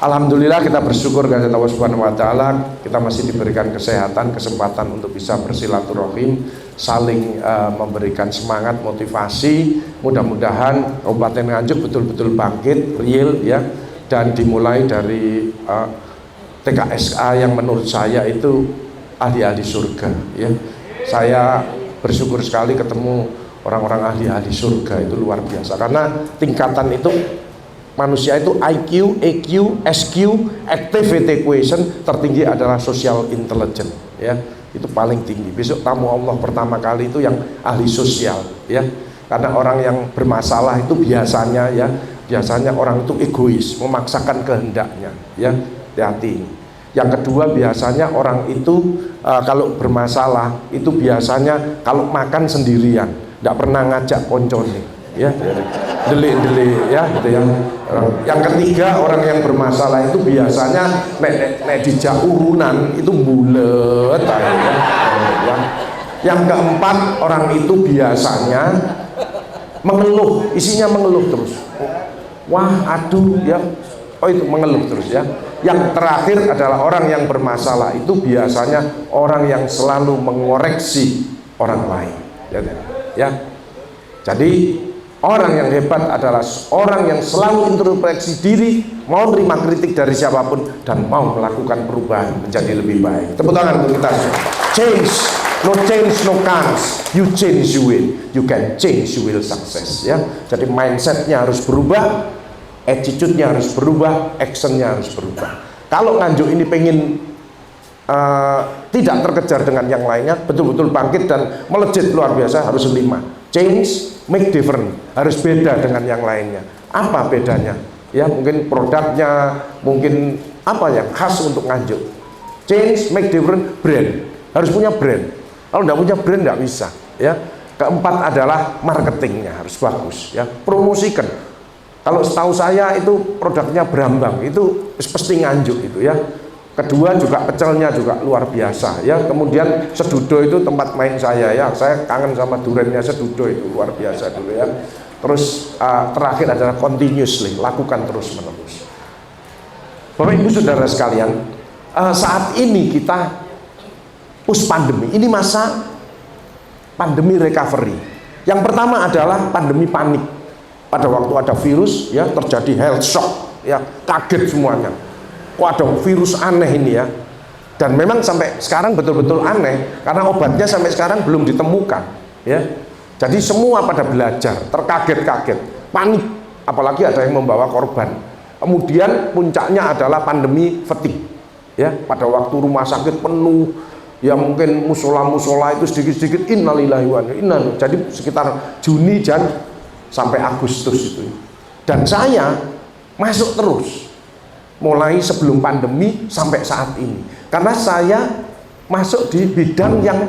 Alhamdulillah kita bersyukur kepada Allah Subhanahu wa taala, kita masih diberikan kesehatan, kesempatan untuk bisa bersilaturahim, saling memberikan semangat, motivasi. Mudah-mudahan Kabupaten Nganjuk betul-betul bangkit, real ya, dan dimulai dari TKSA yang menurut saya itu ahli-ahli surga ya. Saya bersyukur sekali ketemu orang-orang ahli-ahli surga, itu luar biasa karena tingkatan itu manusia itu IQ, EQ, SQ, activity quotient tertinggi adalah social intelligence ya, itu paling tinggi. Besok tamu Allah pertama kali itu yang ahli sosial ya, karena orang yang bermasalah itu biasanya ya, biasanya orang itu egois, memaksakan kehendaknya ya, hati-hati ini. Yang kedua biasanya orang itu kalau bermasalah itu biasanya kalau makan sendirian, tidak pernah ngajak koncone ya, delik-delik ya gitu ya. Yang ketiga orang yang bermasalah itu biasanya nek dijak urunan itu bulet ya. Yang keempat orang itu biasanya mengeluh, isinya mengeluh terus, wah aduh ya, oh itu mengeluh terus ya. Yang terakhir adalah orang yang bermasalah itu biasanya orang yang selalu mengoreksi orang lain ya. Jadi orang yang hebat adalah orang yang selalu introspeksi diri, mau terima kritik dari siapapun dan mau melakukan perubahan menjadi lebih baik. Tepuk tangan untuk kita. Change, no chance. You change, you will. You can change, you will success ya. Jadi mindsetnya harus berubah, attitude-nya harus berubah, action-nya harus berubah. Kalau Nganjuk ini pengen tidak terkejar dengan yang lainnya, betul-betul bangkit dan melejit luar biasa, harus 5. Change, make different, harus beda dengan yang lainnya. Apa bedanya? Ya mungkin produknya, mungkin apa ya khas untuk Nganjuk. Change, make different, brand, harus punya brand. Kalau tidak punya brand tidak bisa. Ya. Keempat adalah marketingnya harus bagus. Ya, promosikan. Kalau setahu saya itu produknya Brambang itu pasti Nganjuk itu ya. Kedua juga pecelnya juga luar biasa ya. Kemudian Sedudo itu tempat main saya ya. Saya kangen sama durennya Sedudo itu luar biasa dulu ya. Terus terakhir adalah continuously, lakukan terus menerus. Bapak Ibu Saudara sekalian, saat ini kita post pandemi. Ini masa pandemi recovery. Yang pertama adalah pandemi panik. Pada waktu ada virus ya, terjadi health shock ya, kaget semuanya. Kok ada virus aneh ini ya. Dan memang sampai sekarang betul-betul aneh karena obatnya sampai sekarang belum ditemukan ya. Jadi semua pada belajar, terkaget-kaget, panik, apalagi ada yang membawa korban. Kemudian puncaknya adalah pandemi fatigue ya, pada waktu rumah sakit penuh ya, mungkin musola-musola itu sedikit-sedikit innalillahi wa inna. Jadi sekitar Juni dan sampai Agustus itu. Dan saya masuk terus mulai sebelum pandemi sampai saat ini, karena saya masuk di bidang yang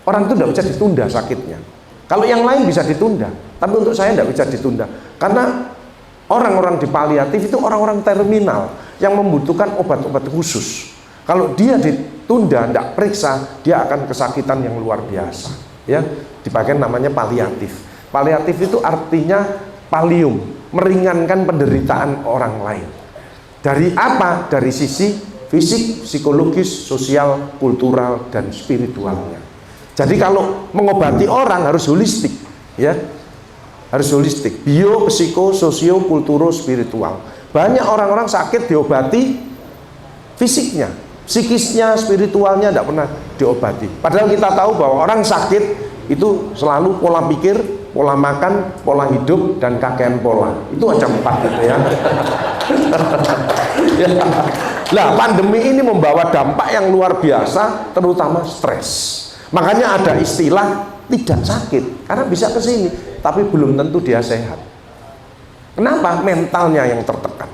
orang itu tidak bisa ditunda sakitnya. Kalau yang lain bisa ditunda, tapi untuk saya tidak bisa ditunda karena orang-orang di paliatif itu orang-orang terminal yang membutuhkan obat-obat khusus. Kalau dia ditunda, tidak periksa, dia akan kesakitan yang luar biasa ya. Dipakai namanya paliatif. Paliatif itu artinya palium, meringankan penderitaan orang lain. Dari apa? Dari sisi fisik, psikologis, sosial, kultural, dan spiritualnya. Jadi kalau mengobati orang harus holistik ya. Harus holistik, bio, psiko, sosio, kulturo, spiritual. Banyak orang-orang sakit diobati fisiknya, psikisnya, spiritualnya tidak pernah diobati. Padahal kita tahu bahwa orang sakit itu selalu pola pikir, pola makan, pola hidup, dan kakean pola. Itu aja 4 gitu ya. Nah, pandemi ini membawa dampak yang luar biasa, terutama stres. Makanya ada istilah tidak sakit, karena bisa ke sini, tapi belum tentu dia sehat. Kenapa? Mentalnya yang tertekan.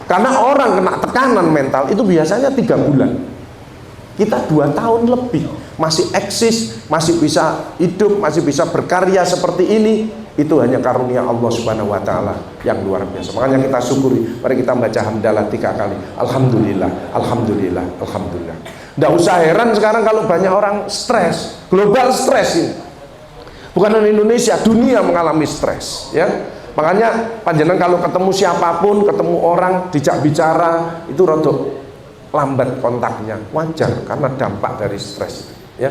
Karena orang kena tekanan mental itu biasanya 3 bulan. Kita 2 tahun lebih masih eksis, masih bisa hidup, masih bisa berkarya seperti ini. Itu hanya karunia Allah Subhanahu wa taala yang luar biasa. Makanya kita syukuri. Mari kita baca hamdalah 3 kali. Alhamdulillah, alhamdulillah, alhamdulillah. Tidak usah heran sekarang kalau banyak orang stres, global stres ini. Bukan hanya Indonesia, dunia mengalami stres ya. Makanya panjenengan kalau ketemu siapapun, ketemu orang, dijak bicara itu rodok lambat kontaknya, wajar karena dampak dari stres ya.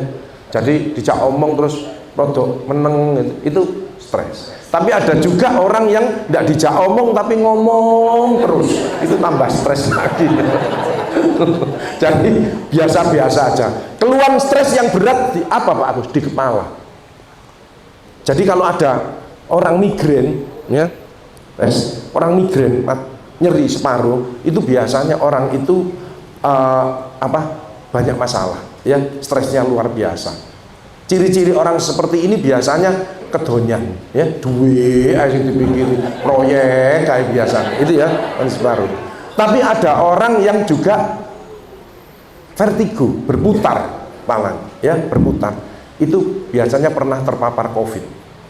Jadi dijak omong terus rodok meneng itu stres. Tapi ada juga orang yang tidak dijak omong tapi ngomong terus, itu tambah stres lagi. Jadi biasa-biasa aja. Keluhan stres yang berat di apa Pak Agus? Di kepala. Jadi kalau ada orang migrain ya, orang migrain nyeri separuh, itu biasanya orang itu banyak masalah ya, stresnya luar biasa. Ciri-ciri orang seperti ini biasanya kedonyan ya, duit aja dipikirin, proyek kayak biasa itu ya, kan separuh. Tapi ada orang yang juga vertigo, berputar kepala ya, berputar. Itu biasanya pernah terpapar COVID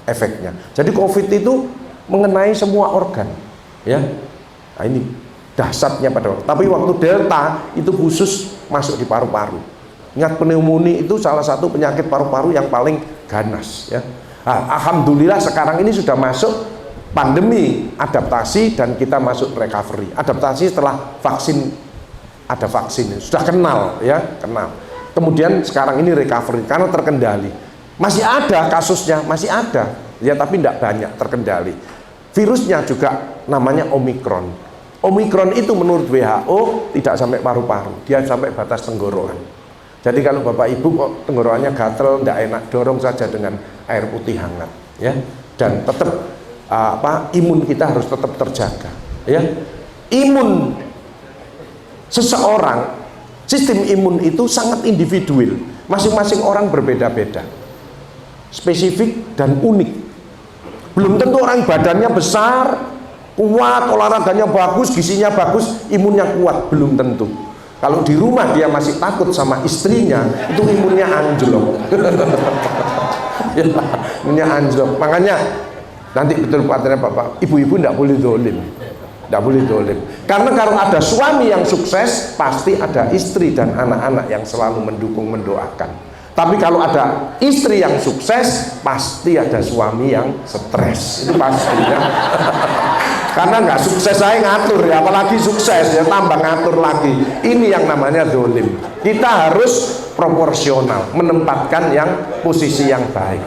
efeknya. Jadi COVID itu mengenai semua organ ya. Nah, ini dahsyatnya pada waktu. Tapi waktu Delta itu khusus masuk di paru-paru. Ingat, pneumonia itu salah satu penyakit paru-paru yang paling ganas ya. Nah, alhamdulillah sekarang ini sudah masuk pandemi, adaptasi, dan kita masuk recovery. Adaptasi setelah vaksin, ada vaksin sudah kenal ya, kenal. Kemudian sekarang ini recovery karena terkendali. Masih ada kasusnya, masih ada ya, tapi tidak banyak, terkendali. Virusnya juga namanya Omikron. Omikron itu menurut WHO tidak sampai paru-paru, dia sampai batas tenggorokan. Jadi kalau Bapak Ibu kok tenggorokannya gatel, tidak enak, dorong saja dengan air putih hangat ya. Dan tetap imun kita harus tetap terjaga ya. Imun seseorang, sistem imun itu sangat individual, masing-masing orang berbeda-beda, spesifik dan unik. Belum tentu orang badannya besar, kuat, olahraganya bagus, gizinya bagus, imunnya kuat, belum tentu. Kalau di rumah dia masih takut sama istrinya, itu imunnya anjlok. Ya, imunnya anjlok. Makanya nanti betul Pak Bapak, ibu-ibu tidak boleh dolim, tidak boleh dolim. Karena kalau ada suami yang sukses, pasti ada istri dan anak-anak yang selalu mendukung, mendoakan. Tapi kalau ada istri yang sukses, pasti ada suami yang stres, itu pasti ya. Karena nggak sukses saya ngatur ya, apalagi sukses ya tambah ngatur lagi. Ini yang namanya dolim. Kita harus proporsional, menempatkan yang posisi yang baik.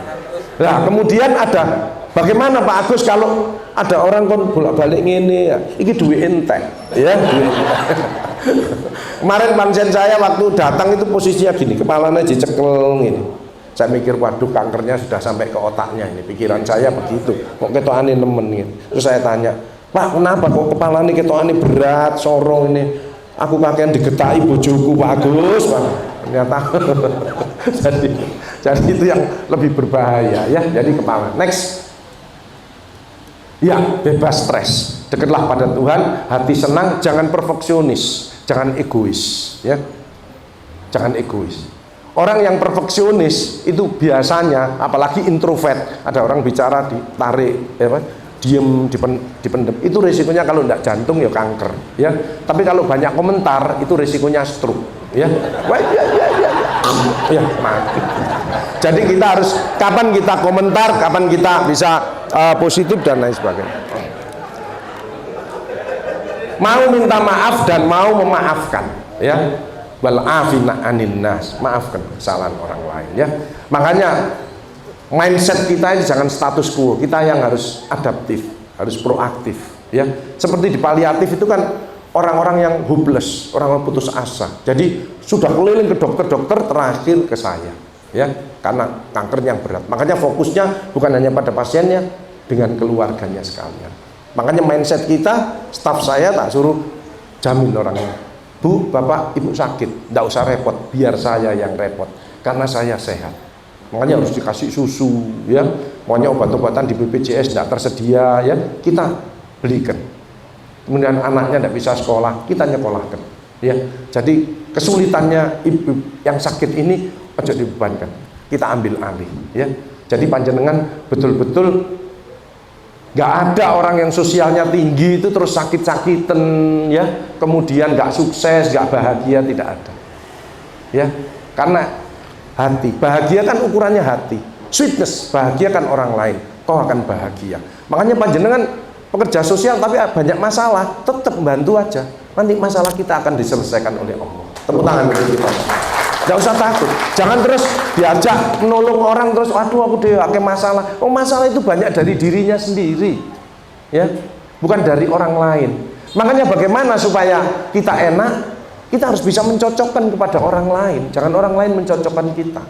Nah kemudian ada bagaimana Pak Agus kalau ada orang kon bolak-balik ini ya, ini duit entek ya. Kemarin pasien saya waktu datang itu posisinya gini, kepalanya dicekel gini. Saya mikir waduh kankernya sudah sampai ke otaknya ini, pikiran saya begitu. Kok ketokane nemen gitu. Terus saya tanya, Pak kenapa kok kepalanya ketokane berat, sorong ini? Aku kakean digetaki bojoku Pak Agus, Pak. Ternyata jadi itu yang lebih berbahaya ya. Jadi kepala. Next. Ya, bebas stres, dekatlah pada Tuhan, hati senang, jangan perfeksionis, jangan egois ya, jangan egois. Orang yang perfeksionis itu biasanya, apalagi introvert, ada orang bicara ditarik ya, diem, dipendem, itu resikonya kalau tidak jantung ya kanker ya. Tapi kalau banyak komentar itu resikonya stroke ya. Wah, ya mati. Jadi kita harus kapan kita komentar, kapan kita bisa positif dan lain sebagainya. Mau minta maaf dan mau memaafkan ya. Wal afina anin nas, maafkan kesalahan orang lain ya. Makanya mindset kita ini jangan status quo, kita yang harus adaptif, harus proaktif ya. Seperti di paliatif itu kan orang-orang yang hopeless, orang-orang putus asa. Jadi sudah keliling ke dokter-dokter, terakhir ke saya ya, karena kanker yang berat. Makanya fokusnya bukan hanya pada pasiennya, dengan keluarganya sekalian. Makanya mindset kita, staf saya tak suruh jamin orangnya, Bu, Bapak, Ibu sakit, tidak usah repot, biar saya yang repot, karena saya sehat. Makanya harus dikasih susu ya, makanya obat-obatan di BPJS tidak tersedia ya, kita belikan. Kemudian anaknya tidak bisa sekolah, kita nyekolahkan ya. Jadi kesulitannya ibu yang sakit ini ojo dibebankan, kita ambil alih ya. Jadi panjenengan betul-betul nggak ada orang yang sosialnya tinggi itu terus sakit-sakitan ya, kemudian nggak sukses, nggak bahagia, tidak ada ya. Karena hati, bahagia kan ukurannya hati. Sweetness, bahagia kan orang lain, kau akan bahagia. Makanya panjenengan pekerja sosial tapi banyak masalah, tetap bantu aja. Nanti masalah kita akan diselesaikan oleh Allah. Tepuk tangan untuk kita. Gak usah takut. Jangan terus diajak menolong orang terus, aduh aku pakai masalah. Oh, masalah itu banyak dari dirinya sendiri, ya, bukan dari orang lain. Makanya bagaimana supaya kita enak, kita harus bisa mencocokkan kepada orang lain. Jangan orang lain mencocokkan kita,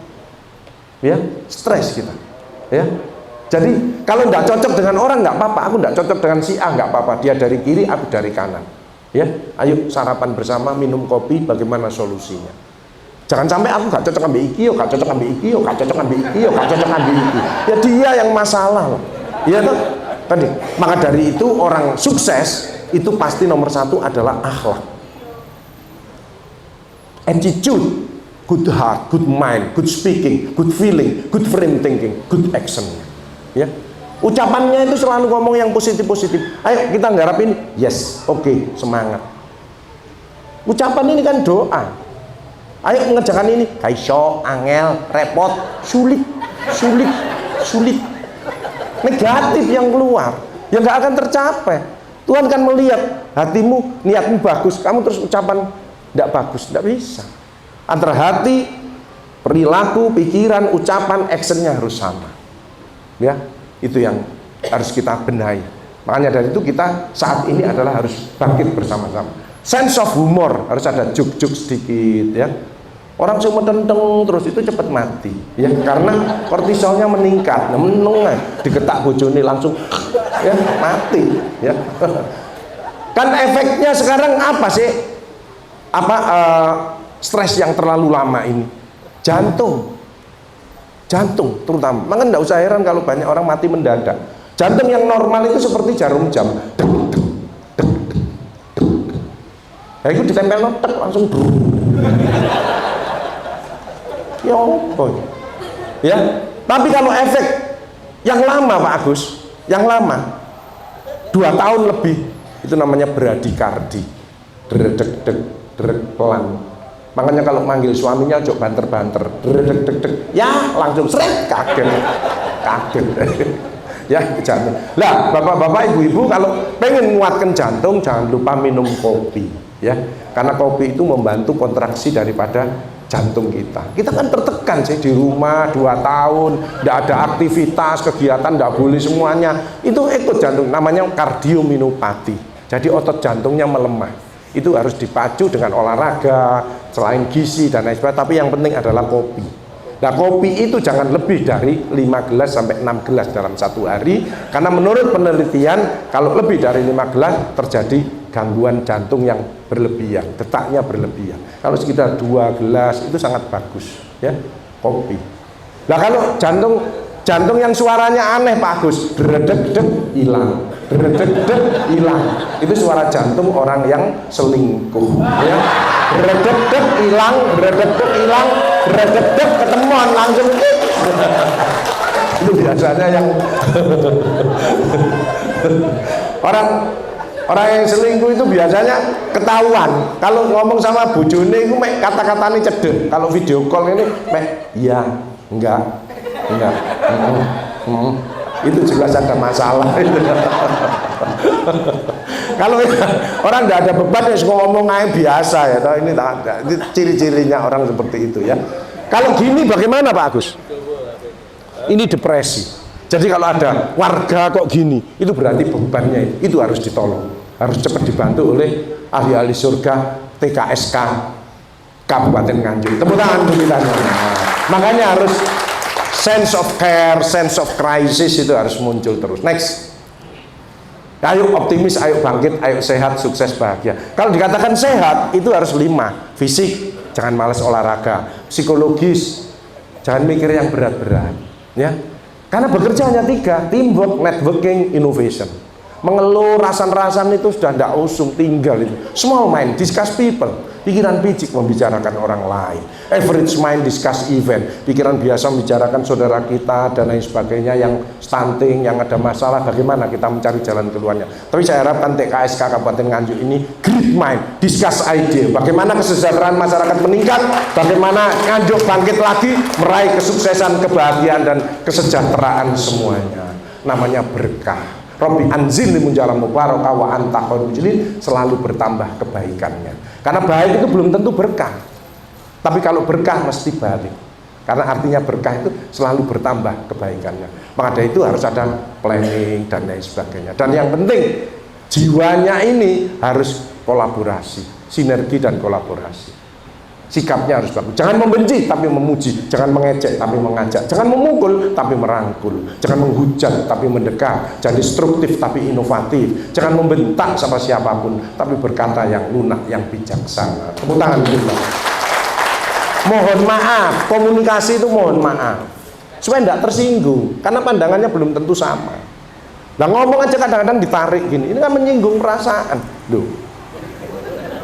ya, stres kita, ya. Jadi kalau nggak cocok dengan orang nggak apa-apa. Aku nggak cocok dengan si A nggak apa-apa. Dia dari kiri, aku dari kanan, ya. Ayo sarapan bersama, minum kopi. Bagaimana solusinya? Jangan sampai aku gak cocok ambil iki, gak cocok ambil iki, gak cocok ambil iki, gak cocok ambil iki. Ya dia yang masalah loh. Iya toh? Tadi. Maka dari itu orang sukses itu pasti nomor satu adalah akhlak. Attitude, good heart, good mind, good speaking, good feeling, good frame thinking, good action. Ya. Ucapannya itu selalu ngomong yang positif-positif. Ayo kita nggarapin, yes, oke, semangat. Ucapan ini kan doa. Ayo mengerjakan ini, kaiso, angel, repot, sulit, negatif yang keluar, yang gak akan tercapai. Tuhan kan melihat hatimu, niatmu bagus, kamu terus ucapan tidak bagus, tidak bisa. Antara hati, perilaku, pikiran, ucapan, actionnya harus sama. Ya, itu yang harus kita benahi. Makanya dari itu kita saat ini adalah harus bangkit bersama-sama. Sense of humor, harus ada juk-juk sedikit, ya. Orang cuma tenteng terus itu cepat mati, ya, karena kortisolnya meningkat, digetak bojone langsung, ya, mati, ya. Kan efeknya sekarang apa sih? Stres yang terlalu lama ini, jantung terutama. Maka nggak usah heran kalau banyak orang mati mendadak. Jantung yang normal itu seperti jarum jam, ya itu ditempel notek langsung ya apa ya. Tapi kalau efek yang lama Pak Agus, yang lama 2 tahun lebih, itu namanya bradikardi, derek pelan. Makanya kalau manggil suaminya jok banter-banter, deg ya langsung seret, kaget ya, jantung. Lah bapak-bapak, ibu-ibu kalau pengen menguatkan jantung, jangan lupa minum kopi, ya, karena kopi itu membantu kontraksi daripada jantung kita. Kita kan tertekan sih di rumah 2 tahun, tidak ada aktivitas, kegiatan, tidak boleh semuanya. Itu ikut jantung, namanya kardiominopati. Jadi otot jantungnya melemah. Itu harus dipacu dengan olahraga, selain gizi dan lain sebagainya. Tapi yang penting adalah kopi. Nah, kopi itu jangan lebih dari 5 gelas sampai 6 gelas dalam 1 hari. Karena menurut penelitian, kalau lebih dari 5 gelas terjadi gangguan jantung yang berlebihan, detaknya berlebihan. Kalau sekitar 2 gelas itu sangat bagus, ya, kopi. Nah, kalau jantung yang suaranya aneh Pak Agus, dredeg-deg hilang, dredeg-deg hilang. Itu suara jantung orang yang selingkuh, ya. Dredeg-deg hilang, dredeg-deg hilang, dredeg-deg ketemuan langsung. Itu biasanya yang orang yang selingkuh itu biasanya ketahuan. Kalau ngomong sama bojone itu mek kata-katanya cedek. Kalau video call ini mek iya, enggak. Itu jelas ada masalah. Kalau orang tidak ada beban ya ngomong aja biasa, ya. Ini ciri-cirinya orang seperti itu, ya. Kalau gini bagaimana Pak Agus? Ini depresi. Jadi kalau ada warga kok gini, itu berarti bebannya itu harus ditolong, harus cepat dibantu oleh ahli-ahli surga TKSK Kabupaten Nganjuk. Tepuk tangan untuk kita. Makanya harus sense of care, sense of crisis itu harus muncul terus. Next. Ayo optimis, ayo bangkit, ayo sehat, sukses, bahagia. Kalau dikatakan sehat itu harus 5. Fisik, jangan malas olahraga. Psikologis, jangan mikir yang berat-berat, ya. Karena bekerja hanya 3, teamwork, networking, innovation. Mengeluh, rasan-rasan itu sudah tidak usung, tinggal itu. Small mind, discuss people. Pikiran picik membicarakan orang lain. Average mind, discuss event. Pikiran biasa membicarakan saudara kita dan lain sebagainya yang stunting, yang ada masalah, bagaimana kita mencari jalan keluarnya. Tapi saya harapkan TKSK Kabupaten Nganjuk ini great mind, discuss idea. Bagaimana kesejahteraan masyarakat meningkat, bagaimana Nganjuk bangkit lagi, meraih kesuksesan, kebahagiaan dan kesejahteraan semuanya. Namanya berkah. Robbi anzilni munjalan mubarakah wa anta khairul munzilin, selalu bertambah kebaikannya. Karena baik itu belum tentu berkah, tapi kalau berkah mesti balik. Karena artinya berkah itu selalu bertambah kebaikannya. Maka dari itu harus ada planning dan lain sebagainya. Dan yang penting jiwanya ini harus kolaborasi, sinergi dan kolaborasi. Sikapnya harus bagus. Jangan membenci tapi memuji, jangan mengejek tapi mengajak, jangan memukul tapi merangkul, jangan menghujat tapi mendekat, jangan destruktif tapi inovatif, jangan membentak sama siapapun tapi berkata yang lunak, yang bijaksana. Tepuk tangan dulu. Mohon maaf, komunikasi itu mohon maaf supaya tidak tersinggung, karena pandangannya belum tentu sama. Nah, ngomong aja kadang-kadang ditarik gini, ini kan menyinggung perasaan loh.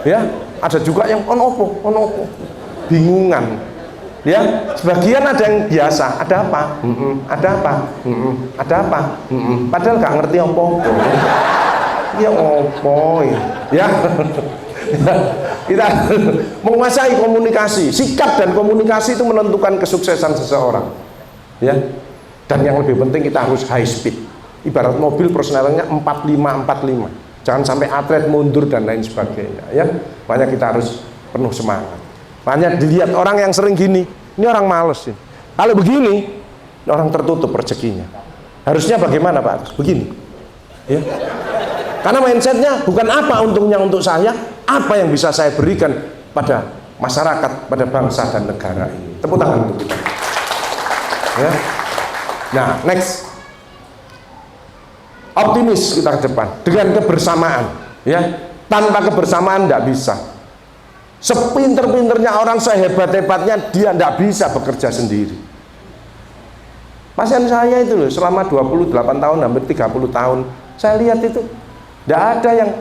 Ya, ada juga yang onopo, bingungan. Ya, sebagian ada yang biasa, ada apa? Ada apa? Ada apa? Padahal gak ngerti opo. Ya opo ya. Kita menguasai komunikasi, sikap dan komunikasi itu menentukan kesuksesan seseorang. Ya. Dan yang lebih penting kita harus high speed. Ibarat mobil persenalannya 45. Jangan sampai atlet mundur dan lain sebagainya, ya. Makanya kita harus penuh semangat. Makanya dilihat orang yang sering gini, ini orang males ini. Kalau begini, ini orang tertutup rezekinya. Harusnya bagaimana, Pak? Begini. Ya. Karena mindsetnya bukan apa untungnya untuk saya, apa yang bisa saya berikan pada masyarakat, pada bangsa dan negara ini. Tepuk tangan untuk kita. Ya. Nah, next. Optimis kita ke depan dengan kebersamaan, ya. Tanpa kebersamaan tidak bisa. Sepinter-pinternya orang, sehebat-hebatnya dia tidak bisa bekerja sendiri. Pasien saya itu loh, selama 28 tahun, hampir 30 tahun, saya lihat itu tidak ada yang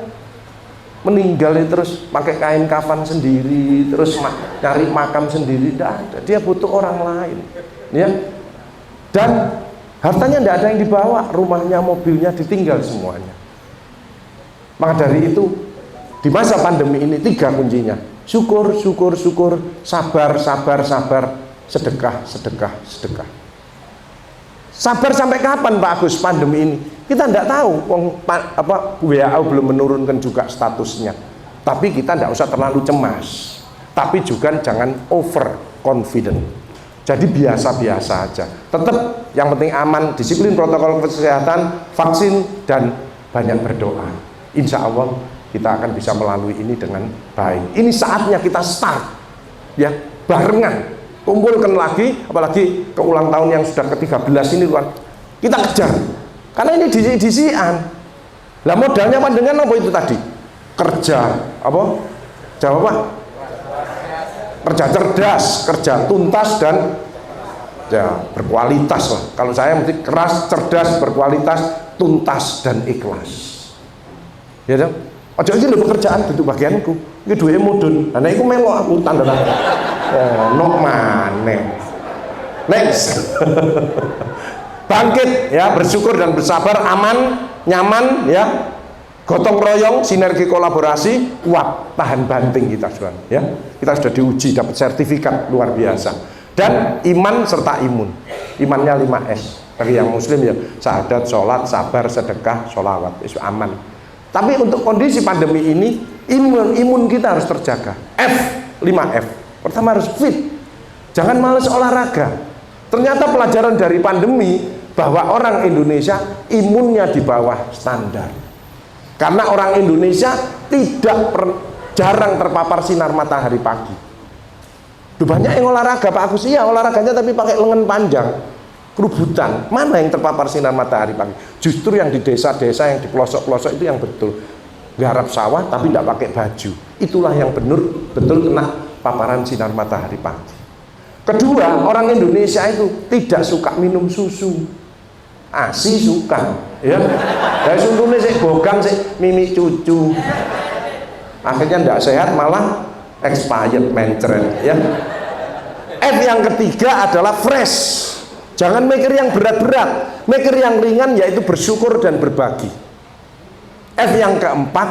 meninggal terus pakai kain kafan sendiri, terus nyari makam sendiri, tidak ada. Dia butuh orang lain, ya. Dan hartanya tidak ada yang dibawa, rumahnya, mobilnya ditinggal semuanya. Maka dari itu, di masa pandemi ini 3 kuncinya: syukur, syukur, syukur, sabar, sabar, sabar, sedekah, sedekah, sedekah. Sabar sampai kapan, Pak Agus, pandemi ini? Kita tidak tahu, WHO belum menurunkan juga statusnya. Tapi kita tidak usah terlalu cemas. Tapi juga jangan over confident. Jadi biasa-biasa aja. Tetap yang penting aman, disiplin protokol kesehatan, vaksin, dan banyak berdoa. Insya Allah kita akan bisa melalui ini dengan baik. Ini saatnya kita start, ya, barengan. Kumpulkan lagi, apalagi ke ulang tahun yang sudah ke-13 ini, kita kejar. Karena ini disian. Lah modalnya pandangan apa itu tadi? Kerja, apa? Jawab apa? Kerja cerdas, kerja tuntas, dan ya berkualitas lah. Kalau saya mesti keras, cerdas, berkualitas, tuntas, dan ikhlas. Ya dong. Ojo iki lho pekerjaan itu bagianku. Iki duwe mudun. Lah nek iku melok aku tanda tangan. Ono maneh. Next. Bangkit ya, bersyukur dan bersabar, aman, nyaman ya. Gotong royong, sinergi kolaborasi, kuat, tahan banting kita sudah, ya. Kita sudah diuji, dapat sertifikat luar biasa. Dan iman serta imun. Imannya 5S. Bagi yang muslim ya, syahadat, sholat, sabar, sedekah, sholawat, itu aman. Tapi untuk kondisi pandemi ini, imun kita harus terjaga. 5F. Pertama harus fit. Jangan males olahraga. Ternyata pelajaran dari pandemi bahwa orang Indonesia imunnya di bawah standar. Karena orang Indonesia jarang terpapar sinar matahari pagi. Duh, banyak yang olahraga, Pak Agus, iya olahraganya tapi pakai lengan panjang, kerubutan. Mana yang terpapar sinar matahari pagi? Justru yang di desa-desa, yang di pelosok-pelosok itu yang betul garap sawah tapi tidak pakai baju. Itulah yang betul kena paparan sinar matahari pagi. Kedua, orang Indonesia itu tidak suka minum susu. ASI suka, ya. Dari susunya sih bogang sih mimi cucu. Akhirnya tidak sehat, malah expired, mencret, ya. F yang ketiga adalah fresh. Jangan mikir yang berat-berat, mikir yang ringan, yaitu bersyukur dan berbagi. F yang keempat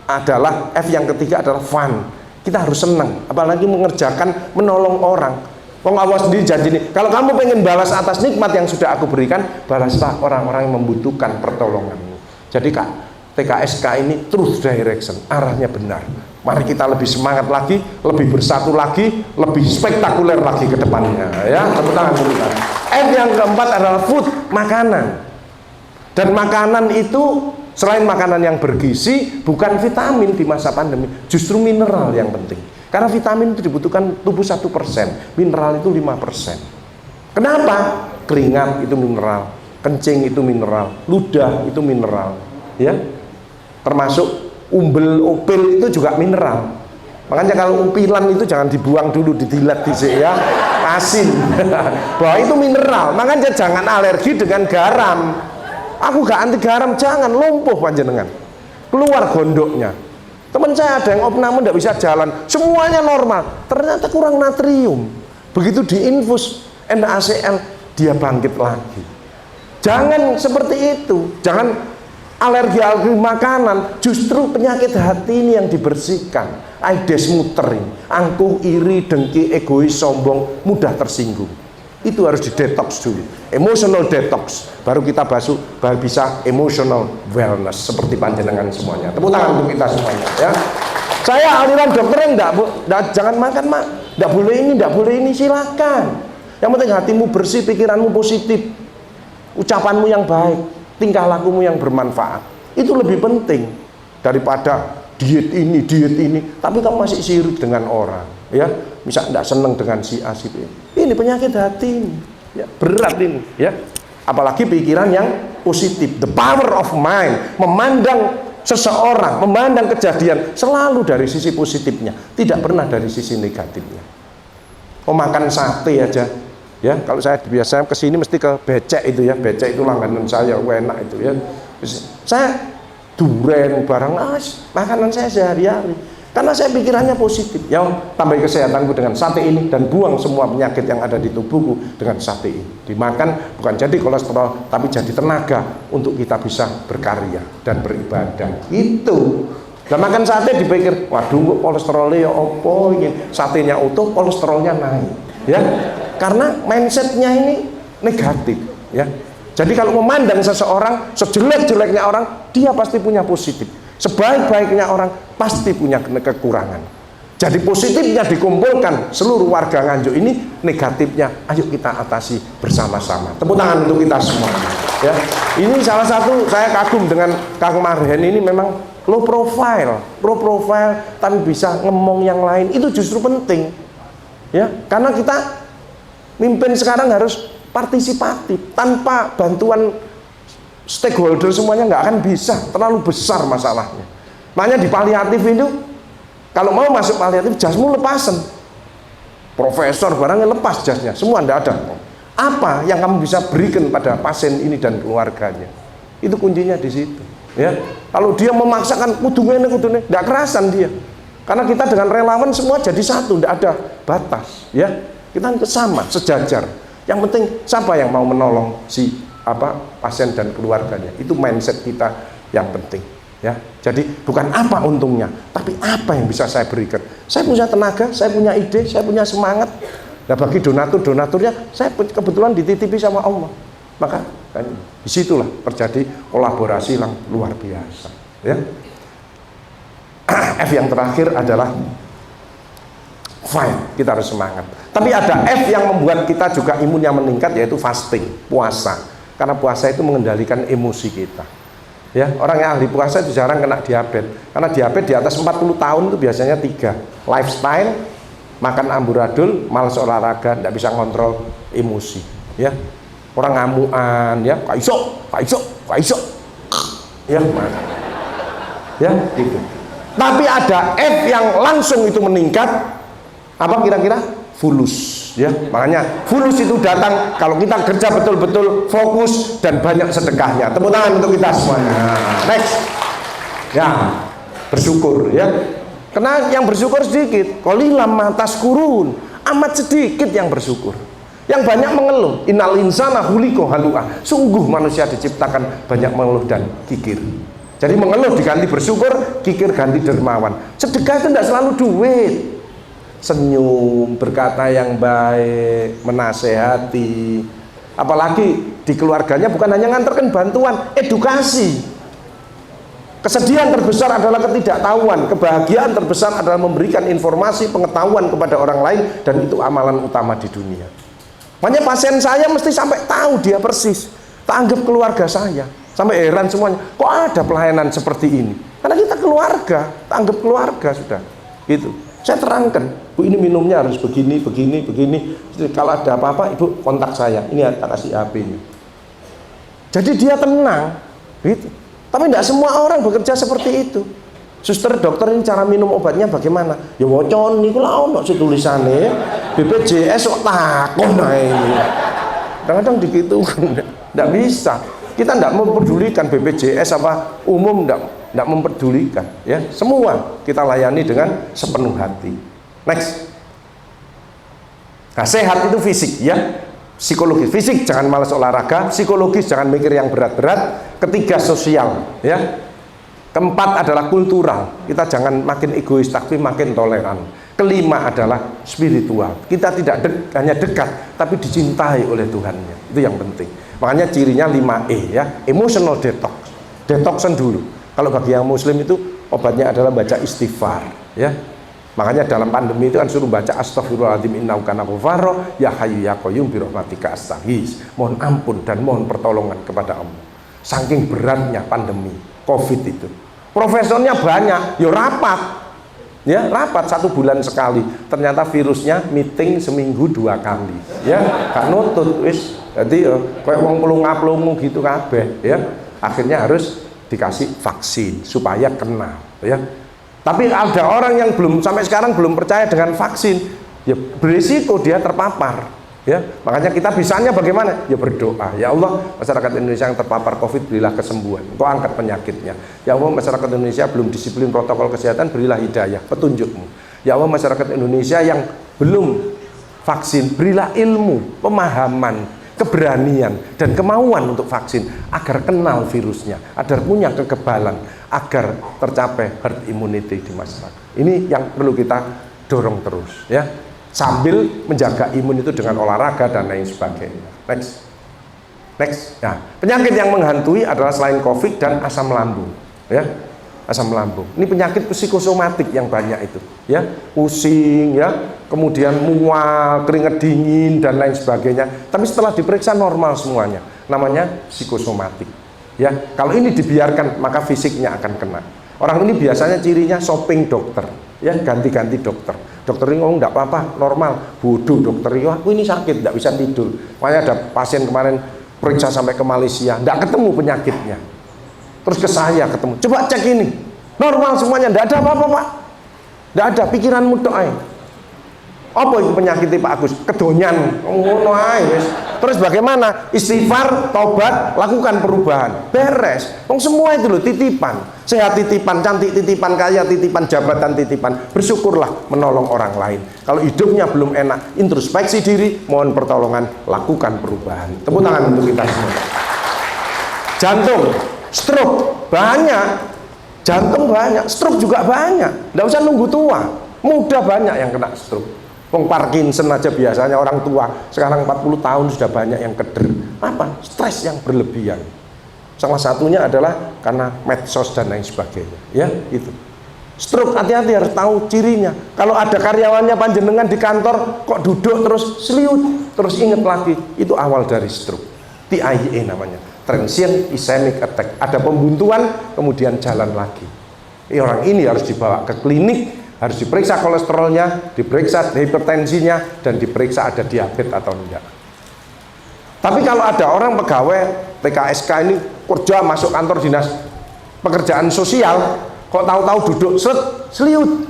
adalah, F yang ketiga adalah fun. Kita harus senang, apalagi mengerjakan, menolong orang. Wong Allah sendiri janji nih, kalau kamu pengen balas atas nikmat yang sudah aku berikan, balaslah orang-orang yang membutuhkan pertolonganmu. Jadi Kak, TKSK ini truth direction, arahnya benar. Mari kita lebih semangat lagi, lebih bersatu lagi, lebih spektakuler lagi ke depannya, ya. Tepuk tangan dulu kita. F yang keempat adalah food, makanan. Dan makanan itu selain makanan yang bergizi, bukan vitamin di masa pandemi, justru mineral yang penting. Karena vitamin itu dibutuhkan tubuh 1%, mineral itu 5%. Kenapa? Keringat itu mineral, kencing itu mineral, ludah itu mineral, ya. Termasuk umbel upil itu juga mineral. Makanya kalau umpilan itu jangan dibuang dulu, didilat disik ya, asin. Bahwa itu mineral. Makanya jangan alergi dengan garam. Aku gak anti garam, jangan, lumpuh panjenengan. Keluar gondoknya. Teman saya ada yang opname tidak bisa jalan, semuanya normal, ternyata kurang natrium. Begitu diinfus NaCl, dia bangkit lagi. Jangan seperti itu, jangan alergi makanan. Justru penyakit hati ini yang dibersihkan. Aedes muter ini, angkuh, iri, dengki, egois, sombong, mudah tersinggung. Itu harus didetoks dulu, emotional detox, baru kita baru bisa emotional wellness seperti panjenengan semuanya. Tepuk tangan untuk kita semuanya, ya. Saya aliran dokter yang jangan makan mak, enggak boleh ini, silakan. Yang penting hatimu bersih, pikiranmu positif, ucapanmu yang baik, tingkah lakumu yang bermanfaat. Itu lebih penting daripada diet ini, tapi kamu masih sirik dengan orang, ya. Misal tidak senang dengan si A, si B. Ini penyakit hati ini, ya, berat ini, ya. Apalagi pikiran yang positif, the power of mind, memandang seseorang, memandang kejadian selalu dari sisi positifnya, tidak pernah dari sisi negatifnya. Oh, makan sate aja, ya. Kalau saya biasanya kesini mesti ke becek itu, ya. Becek itu langganan saya, enak itu, ya. Saya duren barang, makanan saya sehari-hari. Karena saya pikirannya positif, ya, tambah kesehatanku dengan sate ini dan buang semua penyakit yang ada di tubuhku dengan sate ini. Dimakan bukan jadi kolesterol, tapi jadi tenaga untuk kita bisa berkarya dan beribadah. Itu. Dan makan sate dipikir, waduh kolesterolnya ya opo ini, satenya utuh, kolesterolnya naik, ya. Karena mindsetnya ini negatif, ya. Jadi kalau memandang seseorang, sejelek-jeleknya orang, dia pasti punya positif. Sebaik-baiknya orang pasti punya kekurangan. Jadi positifnya dikumpulkan seluruh warga Nganjuk ini, negatifnya ayo kita atasi bersama-sama. Tepuk tangan untuk kita semua, ya. Ini salah satu saya kagum dengan Kang Marhen ini, memang low profile tapi bisa ngomong yang lain, itu justru penting, ya. Karena kita mimpin sekarang harus partisipatif, tanpa bantuan stakeholder semuanya nggak akan bisa, terlalu besar masalahnya. Makanya di paliatif itu, kalau mau masuk paliatif, jasmu lepasan. Profesor barangnya lepas jasnya, semua nggak ada. Apa yang kamu bisa berikan pada pasien ini dan keluarganya? Itu kuncinya di situ, ya. Kalau dia memaksakan kudungnya, nggak kerasan dia. Karena kita dengan relawan semua jadi satu, nggak ada batas, ya. Kita sama, sejajar. Yang penting siapa yang mau menolong si pasien dan keluarganya, itu mindset kita yang penting, ya. Jadi bukan apa untungnya, tapi apa yang bisa saya berikan. Saya punya tenaga, saya punya ide, saya punya semangat. Nah, bagi donaturnya saya kebetulan dititipi sama Allah, maka kan, disitulah terjadi kolaborasi yang luar biasa, ya. F yang terakhir adalah fight, kita harus semangat. Tapi ada F yang membuat kita juga imunnya meningkat, yaitu fasting, puasa. Karena puasa itu mengendalikan emosi kita, ya. Orang yang ahli puasa itu jarang kena diabetes, karena diabetes di atas 40 tahun itu biasanya 3: lifestyle, makan amburadul, malas olahraga, tidak bisa ngontrol emosi, ya. Orang ngamuan, ya, kaisok, ya, ya, gitu. Tapi ada F yang langsung itu meningkat, apa kira-kira? Fulus, ya. Makanya fulus itu datang kalau kita kerja betul-betul fokus dan banyak sedekahnya. Tepuk tangan untuk kita semuanya. Next, ya, bersyukur, ya. Karena yang bersyukur sedikit, qalilam ma tashkurun, amat sedikit yang bersyukur. Yang banyak mengeluh, innal insana khuliqa halu'a, sungguh manusia diciptakan banyak mengeluh dan kikir. Jadi mengeluh diganti bersyukur, kikir ganti dermawan. Sedekah itu tidak selalu duit. Senyum, berkata yang baik, menasehati, apalagi di keluarganya bukan hanya nganterkan bantuan, edukasi, Kesedihan terbesar adalah ketidaktahuan. Kebahagiaan terbesar adalah memberikan informasi, pengetahuan kepada orang lain, dan itu amalan utama di dunia. Makanya pasien saya mesti sampai tahu dia persis, tak anggap keluarga saya. Sampai heran semuanya, kok ada pelayanan seperti ini? Karena kita keluarga, tak anggap keluarga sudah. Gitu. Saya terangkan, Bu, ini minumnya harus begini, begini, begini. Kalau ada apa-apa, Ibu kontak saya. Ini tak kasih HP-nya. Jadi dia tenang, gitu. Tapi tidak semua orang bekerja seperti itu. Suster, dokter, ini cara minum obatnya bagaimana? Ya wocon niku lah ono tulisannya. BPJS kok takon ini. Kadang-kadang digitukan, tidak bisa. Kita tidak mempedulikan BPJS apa umum, tidak mempedulikan. Ya, semua kita layani dengan sepenuh hati. Next. Nah, sehat itu fisik, ya. Psikologis, fisik jangan malas olahraga, psikologis jangan mikir yang berat-berat. Ketiga, sosial, ya. Keempat adalah kultural, kita jangan makin egois tapi makin toleran. Kelima adalah spiritual, kita tidak hanya dekat tapi dicintai oleh Tuhannya, itu yang penting. Makanya cirinya 5E, ya. Emotional detox, detoxan dulu. Kalau bagi yang muslim itu obatnya adalah baca istighfar, ya. Makanya dalam pandemi itu kan suruh baca astagfirullahaladzim innahu kana ghafara ya hayyu ya qayyum bi rahmatika astaghis. Mohon ampun dan mohon pertolongan kepada Allah. Saking beratnya pandemi Covid itu. Profesornya banyak, ya rapat. Ya, rapat 1 bulan sekali. Ternyata virusnya meeting seminggu 2 kali. Ya, gak nutut wis. Jadi kayak wong pelunga-pelungu gitu kabeh, ya. Akhirnya harus dikasih vaksin supaya kenal, ya. Tapi ada orang yang sampai sekarang belum percaya dengan vaksin, ya berisiko dia terpapar, ya. Makanya kita bisanya bagaimana? Ya berdoa, ya Allah, masyarakat Indonesia yang terpapar Covid berilah kesembuhan, Engkau angkat penyakitnya. Ya Allah, masyarakat Indonesia belum disiplin protokol kesehatan, berilah hidayah, petunjukmu. Ya Allah, masyarakat Indonesia yang belum vaksin, berilah ilmu, pemahaman, keberanian dan kemauan untuk vaksin agar kenal virusnya, agar punya kekebalan, agar tercapai herd immunity di masyarakat. Ini yang perlu kita dorong terus, ya, sambil menjaga imun itu dengan olahraga dan lain sebagainya. Next. Nah, penyakit yang menghantui adalah selain COVID dan asam lambung, ya. Asam lambung. Ini penyakit psikosomatik yang banyak itu, ya. Pusing, ya, kemudian mual, keringat dingin dan lain sebagainya. Tapi setelah diperiksa normal semuanya. Namanya psikosomatik. Ya, kalau ini dibiarkan maka fisiknya akan kena. Orang ini biasanya cirinya shopping dokter, ya, ganti-ganti dokter. Dokter ini ngomong enggak apa-apa, normal. Bodoh dokter ini, aku ini sakit, enggak bisa tidur. Makanya ada pasien kemarin periksa sampai ke Malaysia, enggak ketemu penyakitnya. Terus ke saya ketemu, coba cek ini, normal semuanya, enggak ada apa-apa Pak. Enggak ada, pikiranmu tok ae. Apa itu penyakit Pak Agus? Kedonyan. Ngono ae wis. Terus bagaimana? Istighfar, tobat, lakukan perubahan. Beres. Wong semua itu loh titipan. Sehat titipan, cantik titipan, kaya titipan, jabatan titipan. Bersyukurlah menolong orang lain. Kalau hidupnya belum enak, introspeksi diri, mohon pertolongan, lakukan perubahan. Tepuk tangan untuk kita semua. Jantung, stroke banyak. Jantung banyak, stroke juga banyak. Nggak usah nunggu tua. Muda banyak yang kena stroke. Wong Parkinson aja biasanya orang tua, sekarang 40 tahun sudah banyak yang keder. Apa? Stres yang berlebihan. Salah satunya adalah karena medsos dan lain sebagainya, ya, itu. Stroke, hati-hati, harus tahu cirinya. Kalau ada karyawannya panjenengan di kantor kok duduk terus seliut, terus ingat lagi, itu awal dari stroke. TIA namanya, transient ischemic attack. Ada pembuntuan kemudian jalan lagi. Orang ini harus dibawa ke klinik, harus diperiksa kolesterolnya, diperiksa hipertensinya, dan diperiksa ada diabetes atau enggak. Tapi kalau ada orang pegawai PKSK ini kerja masuk kantor dinas pekerjaan sosial, kok tahu-tahu duduk seliut,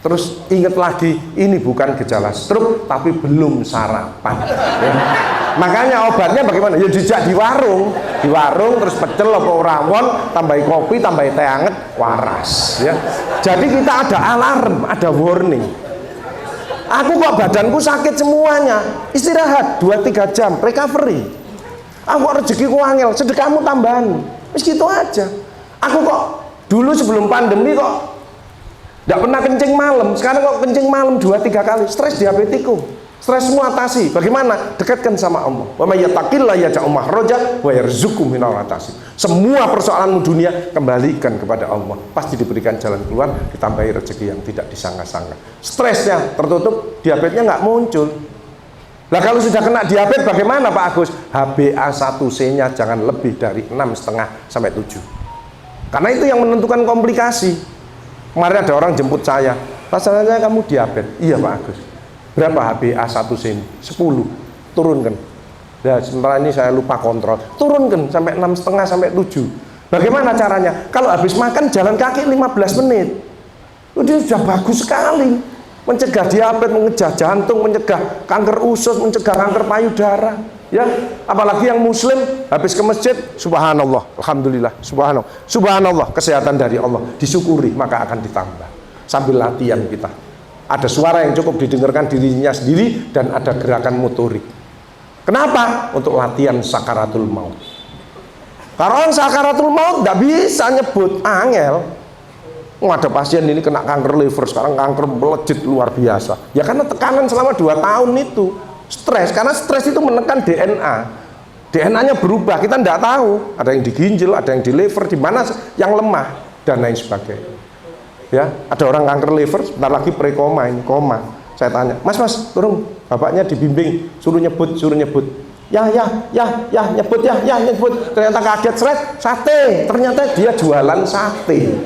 terus ingat lagi ini bukan gejala stroke tapi belum sarapan, ya. Makanya obatnya bagaimana? Ya dijak di warung terus pecel apa rawon, tambahi kopi, tambahi teh hangat, waras, ya. Jadi kita ada alarm, ada warning. Aku kok badanku sakit semuanya, istirahat 2-3 jam, recovery. Aku rezekiku angel, sedekahmu tambahan, wis gitu aja. Aku kok dulu sebelum pandemi kok nggak pernah kencing malam, sekarang kok kencing malam 2-3 kali, stres diabetiku. Stresmu atasi. Bagaimana? Dekatkan sama Allah. Wa may yattaqillah yaj'al makhraja wa yarzuqhu minal atasi. Semua persoalanmu dunia kembalikan kepada Allah. Pasti diberikan jalan keluar, ditambahi rezeki yang tidak disangka-sangka. Stresnya tertutup, diabetesnya nggak muncul. Nah kalau sudah kena diabetes bagaimana Pak Agus? HbA1c-nya jangan lebih dari 6,5 sampai 7. Karena itu yang menentukan komplikasi. Kemarin ada orang jemput saya, rasanya kamu diabetes. Iya Pak Agus. Berapa HbA1c ini? 10. Turunkan. Ya sementara ini saya lupa kontrol. Turunkan sampai 6,5 sampai 7. Bagaimana caranya? Kalau habis makan jalan kaki 15 menit. Itu sudah bagus sekali. Mencegah diabetes, mencegah jantung, mencegah kanker usus, mencegah kanker payudara. Ya, apalagi yang muslim habis ke masjid, subhanallah, alhamdulillah, subhanallah, kesehatan dari Allah, disyukuri maka akan ditambah. Sambil latihan kita. Ada suara yang cukup didengarkan dirinya sendiri dan ada gerakan motorik. Kenapa? Untuk latihan sakaratul maut. Karena orang sakaratul maut nggak bisa nyebut, angel. Ada pasien ini kena kanker liver, sekarang kanker melejit luar biasa. Ya karena tekanan selama 2 tahun itu, stres. Karena stres itu menekan DNA. DNA-nya berubah, kita tidak tahu. Ada yang di ginjal, ada yang di liver, di mana yang lemah dan lain sebagainya. Ya, ada orang kanker liver, sebentar lagi pre-koma ini, koma. Saya tanya, mas, turun, bapaknya dibimbing, suruh nyebut. Ya, nyebut. Ternyata kaget, sate. Ternyata dia jualan sate.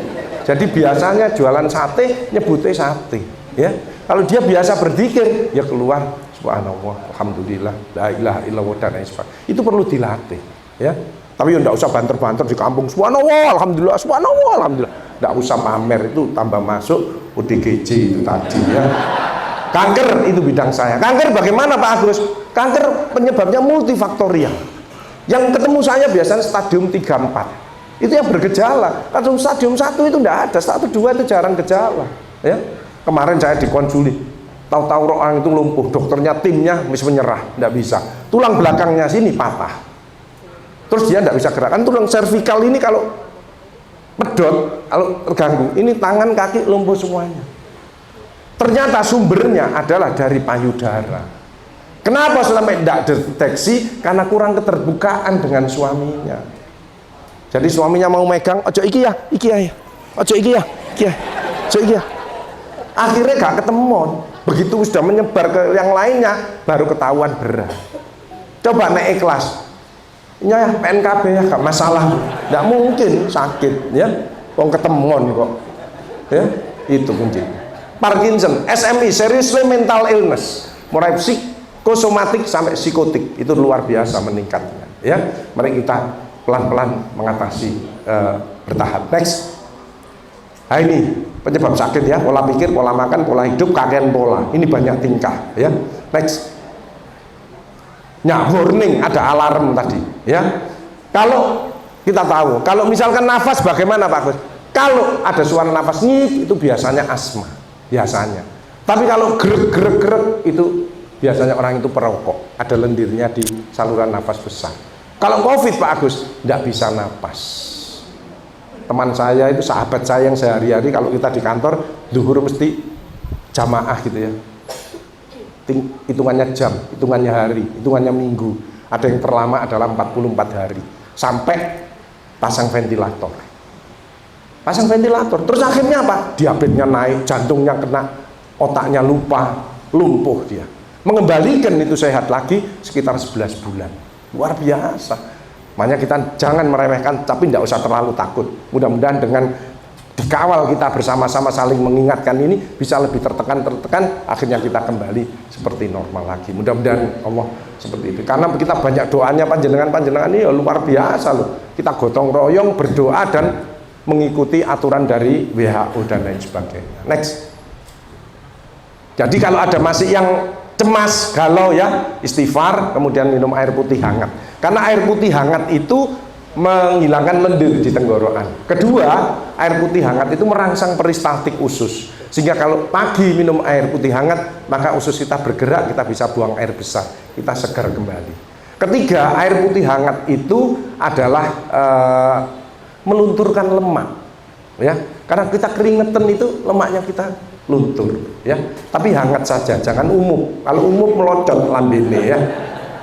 Jadi biasanya jualan sate, nyebutnya sate. Ya, kalau dia biasa berzikir, ya keluar, subhanallah, alhamdulillah, la ilaha illallah dan lain sebagainya. Itu perlu dilatih. Ya. Tapi ya enggak usah banter-banter di kampung, subhanallah, alhamdulillah, subhanallah, alhamdulillah. Enggak usah pamer, itu tambah masuk ODGJ itu tadi ya. Kanker itu bidang saya. Kanker bagaimana Pak Agus? Kanker penyebabnya multifaktorial. Yang ketemu saya biasanya stadium 3-4. Itu yang bergejala. Kalau stadium 1 itu enggak ada, stadium 2 itu jarang gejala. Ya. Kemarin saya dikonsuli, tahu-tahu orang itu lumpuh, dokternya timnya menyerah, enggak bisa. Tulang belakangnya sini patah. Terus dia tidak bisa gerakan, tulang servikal ini kalau pedot, kalau terganggu, ini tangan kaki lumpuh semuanya. Ternyata sumbernya adalah dari payudara. Kenapa sampai tidak deteksi? Karena kurang keterbukaan dengan suaminya. Jadi suaminya mau megang, ojo iki ya, ojo iki ya. Akhirnya gak ketemuan. Begitu sudah menyebar ke yang lainnya, baru ketahuan berat. Coba naik ikhlas. Ya PNKB ya gak masalah, nggak mungkin sakit ya, kok ketemuan kok ya, itu kunci. Parkinson, SMI, seriously mental illness, mulai psikosomatik sampai psikotik, itu luar biasa meningkatnya ya. Mari kita pelan-pelan mengatasi bertahap. Next. Nah ini penyebab sakit ya, pola pikir, pola makan, pola hidup, kakean pola, ini banyak tingkah ya. Next. Nah, warning, ada alarm tadi ya. Kalau kita tahu, kalau misalkan nafas bagaimana Pak Gus? Kalau ada suara nafas nyit itu biasanya asma, biasanya. Tapi kalau gerak itu biasanya orang itu perokok, ada lendirnya di saluran nafas besar. Kalau COVID Pak Agus tidak bisa nafas. Teman saya itu, sahabat saya yang sehari-hari kalau kita di kantor zuhur mesti jamaah gitu ya. Hitungannya jam, hitungannya hari, hitungannya minggu. Ada yang terlama adalah 44 hari sampai pasang ventilator. Terus akhirnya apa? Diabetesnya naik, jantungnya kena, otaknya lupa, lumpuh dia. Mengembalikan itu sehat lagi sekitar 11 bulan. Luar biasa. Makanya kita jangan meremehkan, tapi tidak usah terlalu takut. Mudah-mudahan dengan dikawal kita bersama-sama saling mengingatkan ini bisa lebih tertekan, akhirnya kita kembali seperti normal lagi. Mudah-mudahan Allah seperti itu. Karena kita banyak doanya panjenengan ini ya luar biasa loh. Kita gotong royong berdoa dan mengikuti aturan dari WHO dan lain sebagainya. Next. Jadi kalau ada masih yang cemas, galau ya, istighfar, kemudian minum air putih hangat. Karena air putih hangat itu menghilangkan lendir di tenggorokan. Kedua, air putih hangat itu merangsang peristaltik usus. Sehingga kalau pagi minum air putih hangat, maka usus kita bergerak, kita bisa buang air besar, kita segar kembali. Ketiga, air putih hangat itu adalah melunturkan lemak. Ya, karena kita keringetan itu lemaknya kita luntur ya. Tapi hangat saja, jangan umum. Kalau umum melocot lambene ya.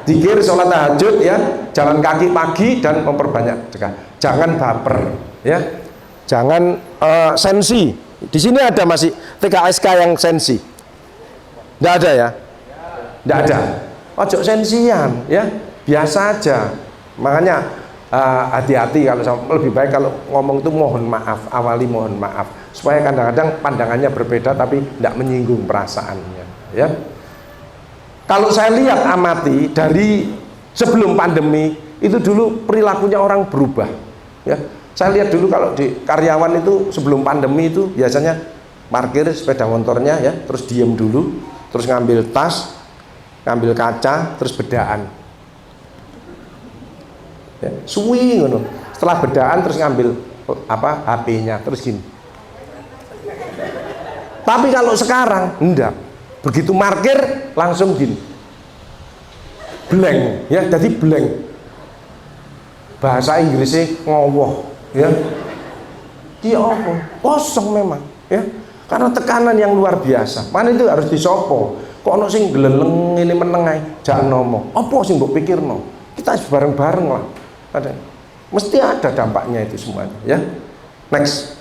Dikir sholat tahajud ya, jalan kaki pagi dan memperbanyak sedekah. Jangan baper ya. Jangan sensi. Di sini ada masih TKSK yang sensi. Tidak ada ya? Tidak ada. Ojo sensian ya, biasa aja. Makanya hati-hati kalau lebih baik kalau ngomong itu mohon maaf, awali mohon maaf supaya kadang-kadang pandangannya berbeda tapi tidak menyinggung perasaannya ya. Kalau saya lihat amati dari sebelum pandemi itu dulu perilakunya orang berubah ya. Saya lihat dulu kalau di karyawan itu sebelum pandemi itu biasanya parkir sepeda motornya ya, terus diem dulu, terus ngambil tas, ngambil kaca, terus bedaan ya, suwi ngono. Setelah bedaan terus ngambil HP-nya terus gini. Tapi kalau sekarang enggak, begitu parkir langsung gini, blank ya, jadi blank. Bahasa Inggrisnya ngowoh ya, dia kosong memang ya, karena tekanan yang luar biasa. Mana itu harus disopo. Kok ono sing geleleng ini menengai, jangan ngomong. Apa sing mbok pikirno? Kita bareng-bareng lah. Mesti ada dampaknya itu semuanya ya. Next.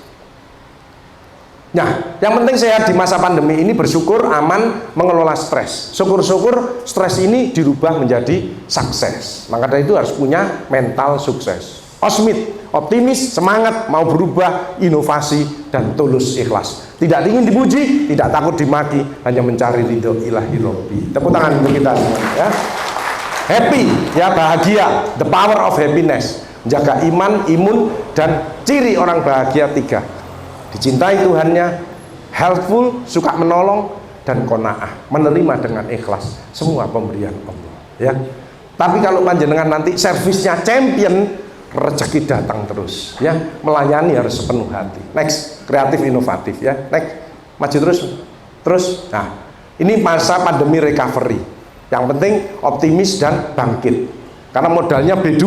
Nah, yang penting saya di masa pandemi ini bersyukur aman mengelola stres. Syukur-syukur stres ini dirubah menjadi sukses. Maka dari itu harus punya mental sukses. Optimis, semangat, mau berubah, inovasi, dan tulus ikhlas. Tidak ingin dipuji, tidak takut dimaki, hanya mencari ridho ilahi robbi. Tepuk tangan untuk kita semua ya. Happy ya, bahagia, the power of happiness. Jaga iman, imun, dan ciri orang bahagia 3. Dicintai Tuhannya, helpful, suka menolong, dan qanaah, menerima dengan ikhlas semua pemberian Allah ya. Tapi kalau panjenengan nanti servisnya champion, rezeki datang terus ya, melayani harus sepenuh hati. Next, kreatif inovatif ya. Next, maju terus. Nah, ini masa pandemi recovery. Yang penting optimis dan bangkit. Karena modalnya B2,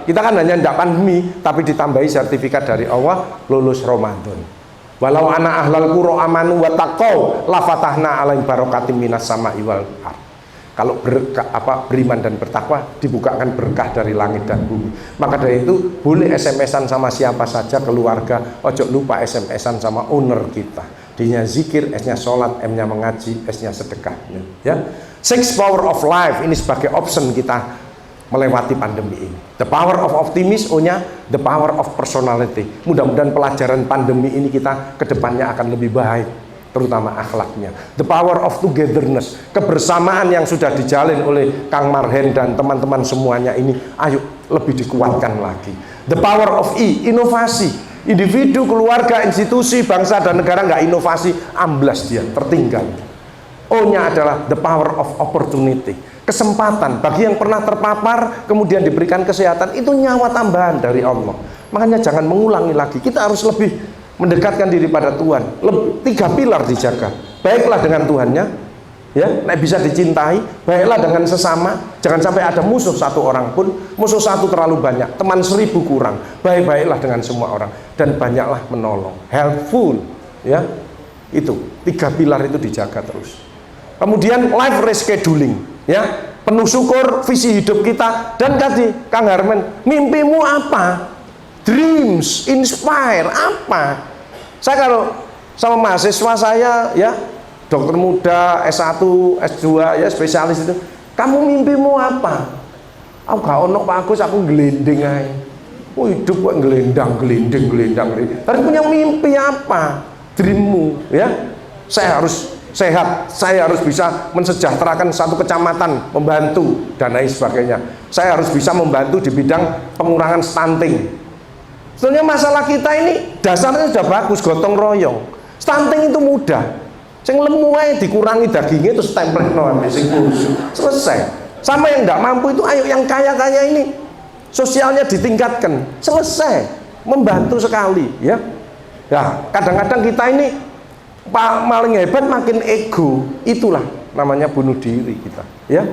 kita kan hanya tidak pandemi, tapi ditambahi sertifikat dari Allah lulus Ramadan. Walau ana ahlal qura amanu wa taqau la fatahna alaihim barakatim minas sama'i wal ardh. Kalau beriman dan bertakwa, dibukakan berkah dari langit dan bumi. Maka dari itu boleh SMS-an sama siapa saja, keluarga. Ojo lupa SMS-an sama owner kita. D-nya zikir, S-nya sholat, M-nya mengaji, S-nya sedekah ya. 6 power of life ini sebagai option kita melewati pandemi ini. The power of optimism, O-nya the power of personality. Mudah-mudahan pelajaran pandemi ini kita kedepannya akan lebih baik, terutama akhlaknya. The power of togetherness, kebersamaan yang sudah dijalin oleh Kang Marhen dan teman-teman semuanya ini, ayo lebih dikuatkan lagi. The power of inovasi, individu, keluarga, institusi, bangsa dan negara nggak inovasi, amblas dia, tertinggal. O-nya adalah the power of opportunity, kesempatan bagi yang pernah terpapar kemudian diberikan kesehatan, itu nyawa tambahan dari Allah. Makanya jangan mengulangi lagi, kita harus lebih mendekatkan diri pada Tuhan. 3 pilar dijaga. Baiklah dengan Tuhannya ya, bisa dicintai, baiklah dengan sesama, jangan sampai ada musuh satu orang pun. Musuh satu terlalu banyak, teman 1000 kurang. Baik-baiklah dengan semua orang dan banyaklah menolong, helpful ya. Itu 3 pilar itu dijaga terus. Kemudian life rescheduling ya, penuh syukur visi hidup kita. Dan tadi Kang Harmen, mimpimu apa? Dreams, inspire apa? Saya kalau sama mahasiswa saya ya, dokter muda, S1, S2 ya, spesialis itu, kamu mimpimu apa? Aku gak ono Pak Agus, aku gelending aja. Hidup kok gelendang. Harus punya mimpi apa? Dreammu ya. Saya harus sehat, saya harus bisa mensejahterakan satu kecamatan, membantu dan lain sebagainya. Saya harus bisa membantu di bidang pengurangan stunting. Sebenarnya masalah kita ini dasarnya sudah bagus, gotong royong. Stunting itu mudah. Sing lemu ae dikurangi dagingnya terus templekno ambek sing kurus. Selesai. Sama yang tidak mampu itu, ayo yang kaya-kaya ini sosialnya ditingkatkan. Selesai. Membantu sekali ya. Nah, kadang-kadang kita ini paling hebat makin ego, itulah namanya bunuh diri kita ya.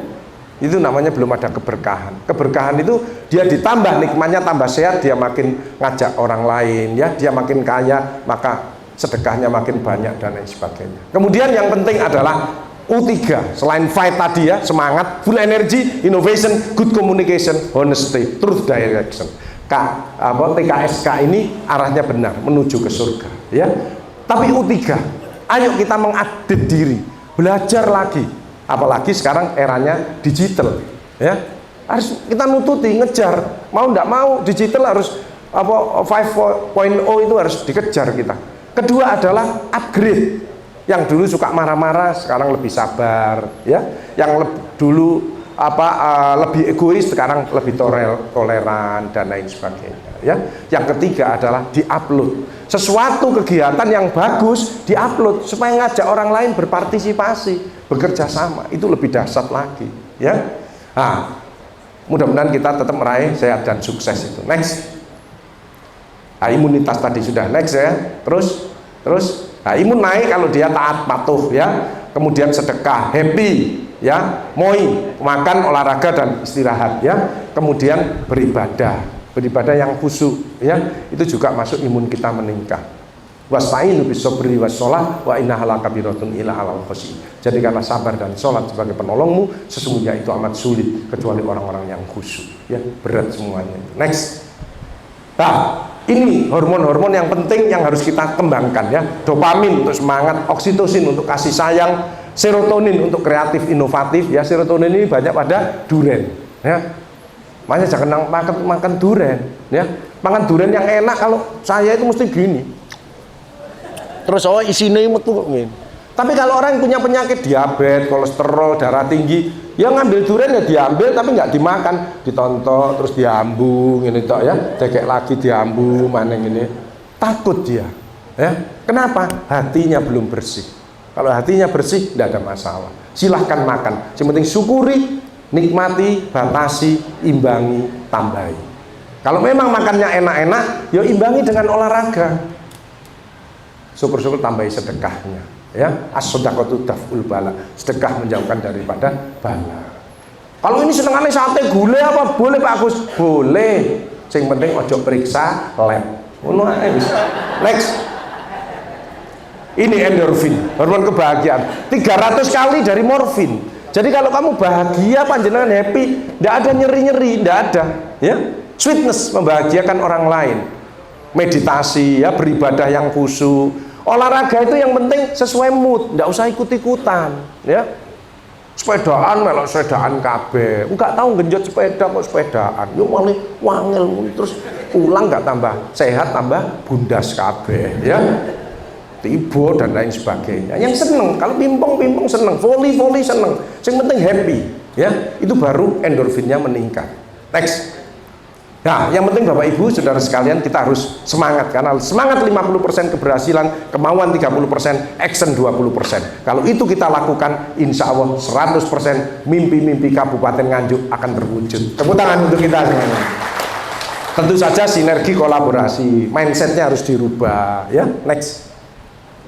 Itu namanya belum ada keberkahan. Keberkahan itu dia ditambah nikmatnya, tambah sehat, dia makin ngajak orang lain ya, dia makin kaya, maka sedekahnya makin banyak dan lain sebagainya. Kemudian yang penting adalah U3, selain fight tadi ya, semangat, full energy, innovation, good communication, honesty, truth direction. TKSK ini arahnya benar, menuju ke surga ya. Tapi U3, ayo kita mengupdate diri, belajar lagi. Apalagi sekarang eranya digital ya. Harus kita nututi, ngejar. Mau nggak mau digital harus 5.0 itu harus dikejar kita. Kedua adalah upgrade. Yang dulu suka marah-marah sekarang lebih sabar ya. Yang dulu lebih egois sekarang lebih toleran dan lain sebagainya ya. Yang ketiga adalah diupload. Sesuatu kegiatan yang bagus diupload supaya ngajak orang lain berpartisipasi, bekerja sama. Itu lebih dahsyat lagi ya. Nah, mudah-mudahan kita tetap meraih sehat dan sukses itu. Next. Nah, imunitas tadi sudah next ya. Terus nah, imun naik kalau dia taat patuh ya, kemudian sedekah, happy ya, moi, makan, olahraga dan istirahat ya, kemudian beribadah yang khusyuk ya, itu juga masuk imun kita meningkat. Wasta'inu bis-sabri was-shalah wa innaha lakabiratun illa 'alal khashiyin. Jadikanlah sabar dan sholat sebagai penolongmu, sesungguhnya itu amat sulit kecuali orang-orang yang khusyuk ya, berat semuanya. Next. Nah, ini hormon-hormon yang penting yang harus kita kembangkan ya. Dopamin untuk semangat, oksitosin untuk kasih sayang, serotonin untuk kreatif inovatif ya. Serotonin ini banyak pada durian ya. Makanya jangan makan durian ya. Makan durian yang enak, kalau saya itu mesti gini. Terus isinya metu gini. Tapi kalau orang yang punya penyakit diabetes, kolesterol, darah tinggi, ya ngambil durian ya diambil tapi nggak dimakan, ditonton terus diambung ini toh ya, cekek lagi diambung mana ini, takut dia ya. Kenapa? Hatinya belum bersih. Kalau hatinya bersih tidak ada masalah, silahkan makan, yang penting syukuri, nikmati, batasi, imbangi, tambahi. Kalau memang makannya enak-enak ya imbangi dengan olahraga, syukur-syukur tambahi sedekahnya ya. As-shadaqatu daf'ul bala, sedekah menjauhkan daripada bala. Kalau ini senengannya sate gulai apa boleh Pak Agus? Boleh, yang penting ojo periksa lab. Next. Ini endorfin, hormon kebahagiaan, 300 kali dari morfin. Jadi kalau kamu bahagia, panjenengan happy, tidak ada nyeri-nyeri, tidak ada ya. Sweetness, membahagiakan orang lain. Meditasi ya, beribadah yang khusyuk. Olahraga itu yang penting sesuai mood, tidak usah ikut-ikutan ya. Sepedaan melok sepedaan kabeh, enggak tahu genjot sepeda kok sepedaan, yo malah wangel terus pulang nggak tambah sehat, tambah bundas kabeh ya, tiba dan lain sebagainya. Yang seneng, kalau pimpong seneng, volley seneng, yang penting happy ya, itu baru endorfinnya meningkat. Next. Nah, yang penting Bapak Ibu, Saudara sekalian, kita harus semangat, karena semangat 50% keberhasilan, kemauan 30%, action 20%. Kalau itu kita lakukan, insya Allah 100% mimpi-mimpi Kabupaten Nganjuk akan terwujud. Tepuk tangan untuk kita semuanya. Tentu saja sinergi kolaborasi, mindsetnya harus dirubah ya. Next.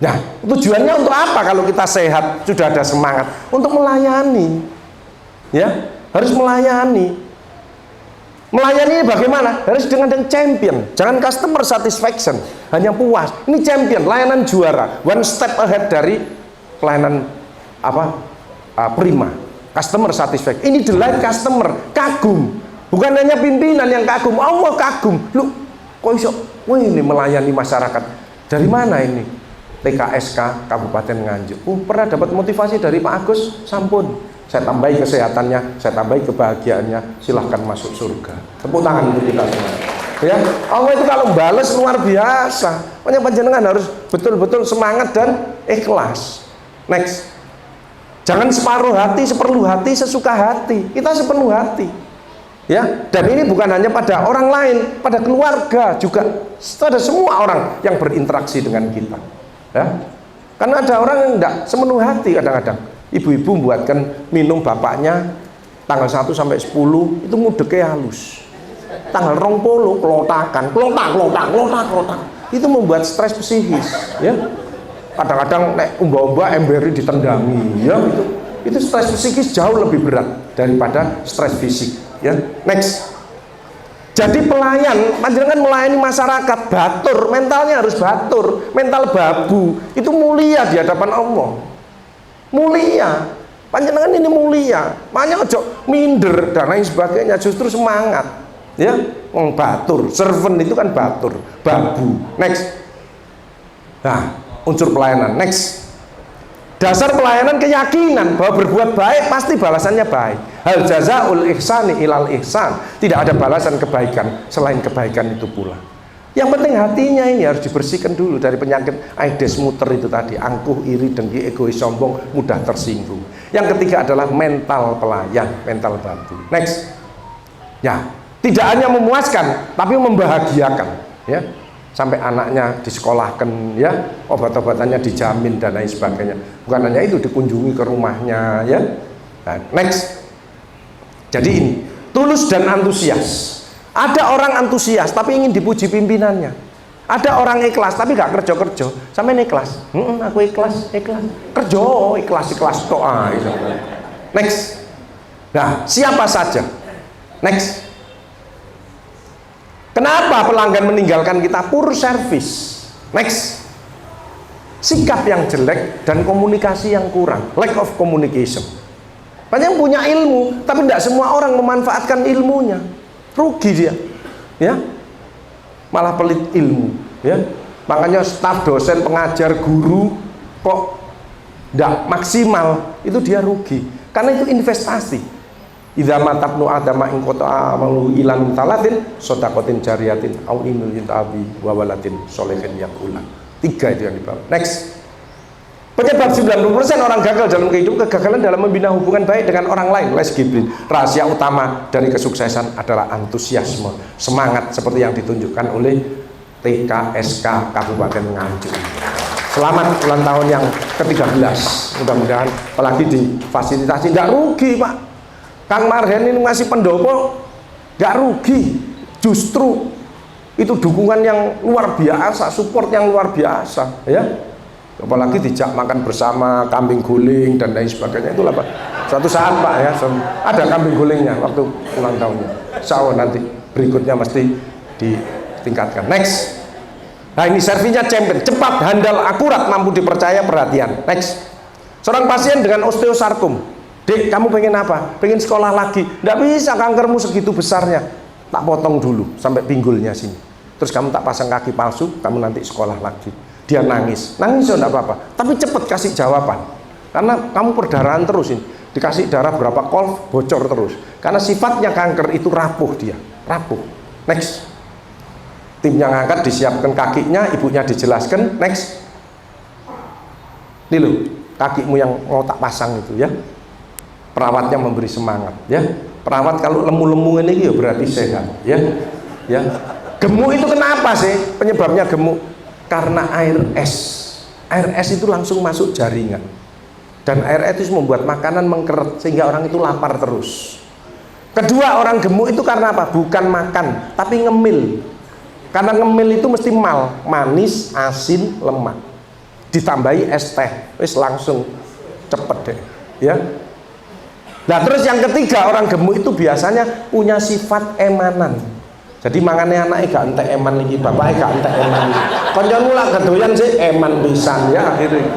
Nah, tujuannya untuk apa kalau kita sehat, sudah ada semangat? Untuk melayani ya, harus melayani. Melayani bagaimana? Harus dengan champion, jangan customer satisfaction, hanya puas. Ini champion, layanan juara, one step ahead dari pelayanan prima, customer satisfaction. Ini delight customer, kagum. Bukan hanya pimpinan yang kagum, Allah kagum. Lu kok iso? Wah, ini melayani masyarakat. Dari mana ini? TKSK Kabupaten Nganjuk. Pernah dapat motivasi dari Pak Agus? Sampun. Saya tambahi kesehatannya, saya tambahi kebahagiaannya, silahkan masuk surga. Tepuk tangan untuk kita semua ya. Allah itu kalau balas luar biasa. Makanya panjenengan harus betul-betul semangat dan ikhlas. Next. Jangan separuh hati, seperlu hati, sesuka hati. Kita sepenuh hati ya. Dan ini bukan hanya pada orang lain, pada keluarga juga, pada semua orang yang berinteraksi dengan kita ya. Karena ada orang yang tidak sepenuh hati kadang-kadang. Ibu-ibu buatkan minum bapaknya tanggal 1 sampai 10 itu ngudeknya halus. Tanggal 20 kelotakan, kelotak. Itu membuat stres psikis ya. Kadang-kadang nek umba-umba emberi ditendangi ya, itu stres psikis jauh lebih berat daripada stres fisik ya. Next. Jadi pelayan, panjenengan melayani masyarakat, batur, mentalnya harus batur, mental babu, itu mulia di hadapan Allah. Mulia, panjenengan ini mulia, makanya ojo minder dan lain sebagainya, justru semangat. Ya, batur, servant itu kan batur, babu. Next. Nah, unsur pelayanan. Next. Dasar pelayanan keyakinan bahwa berbuat baik pasti balasannya baik. Hal jazaul ihsani ilal ihsan. Tidak ada balasan kebaikan selain kebaikan itu pula. Yang penting hatinya ini harus dibersihkan dulu dari penyakit aedes muter itu tadi, angkuh, iri, dengki, egois, sombong, mudah tersinggung. Yang ketiga adalah mental pelayan, mental babu. Next. Ya, tidak hanya memuaskan tapi membahagiakan, ya. Sampai anaknya disekolahkan, ya, obat-obatannya dijamin dan lain sebagainya. Bukan hanya itu, dikunjungi ke rumahnya, ya. Nah, next. Jadi ini tulus dan antusias. Ada orang antusias tapi ingin dipuji pimpinannya. Ada orang ikhlas tapi gak kerja-kerja. Sampai ikhlas. Aku ikhlas. Kerja ikhlas doa. Next. Nah, siapa saja? Next. Kenapa pelanggan meninggalkan kita? Poor service. Next. Sikap yang jelek dan komunikasi yang kurang, lack of communication. Banyak yang punya ilmu tapi tidak semua orang memanfaatkan ilmunya, rugi dia, ya, malah pelit ilmu, ya. Makanya staf, dosen, pengajar, guru kok tidak maksimal, itu dia rugi karena itu investasi. Idza matabnu adama in qata amalu ilan talatin sodakotin jariyatin au imil abi wa walatin solehin yaqulan. 3 itu yang dibawa. Next. Penyebab 90% orang gagal dalam kehidupan, kegagalan dalam membina hubungan baik dengan orang lain. Les Gibril. Rahasia utama dari kesuksesan adalah antusiasme, semangat seperti yang ditunjukkan oleh TKSK Kabupaten Nganjuk. Selamat ulang tahun yang ke-13. Mudah-mudahan apalagi difasilitasi, nggak rugi, Pak. Kang Marhen ini ngasih pendopo nggak rugi, justru itu dukungan yang luar biasa, support yang luar biasa, ya. Apalagi dijak makan bersama, kambing guling dan lain sebagainya, itulah Pak. Suatu saat Pak, ya, ada kambing gulingnya waktu ulang tahunnya. Insya Allah nanti berikutnya mesti ditingkatkan. Next. Nah, ini servinya champion, cepat, handal, akurat, mampu dipercaya, perhatian. Next. Seorang pasien dengan osteosarkom. Dek, kamu pengen apa? Pengen sekolah lagi. Nggak bisa, kankermu segitu besarnya. Tak potong dulu sampai pinggulnya sini. Terus kamu tak pasang kaki palsu, kamu nanti sekolah lagi. Dia nangis ya enggak apa-apa. Tapi cepet kasih jawaban. Karena kamu perdarahan terus ini. Dikasih darah berapa kol, bocor terus. Karena sifatnya kanker itu rapuh dia. Rapuh. Next. Timnya ngangkat, disiapkan kakinya, ibunya dijelaskan. Next. Ini loh, kakimu yang mau tak pasang itu, ya. Perawatnya memberi semangat, ya. Perawat kalau lemu-lemu ini ya berarti sehat, ya. Ya. Gemuk itu kenapa sih penyebabnya gemuk? Karena air es. Air es itu langsung masuk jaringan. Dan air es itu membuat makanan mengkeret sehingga orang itu lapar terus. Kedua, orang gemuk itu karena apa? Bukan makan, tapi ngemil. Karena ngemil itu mesti mal, manis, asin, lemak. Ditambahi es teh, wis langsung cepet deh, ya. Nah, terus yang ketiga, orang gemuk itu biasanya punya sifat emanan. Jadi mangane anake gak entek eman iki, bapake gak entek eman iki. Kancamu lak kedoyan sih eman pisan, ya akhirnya.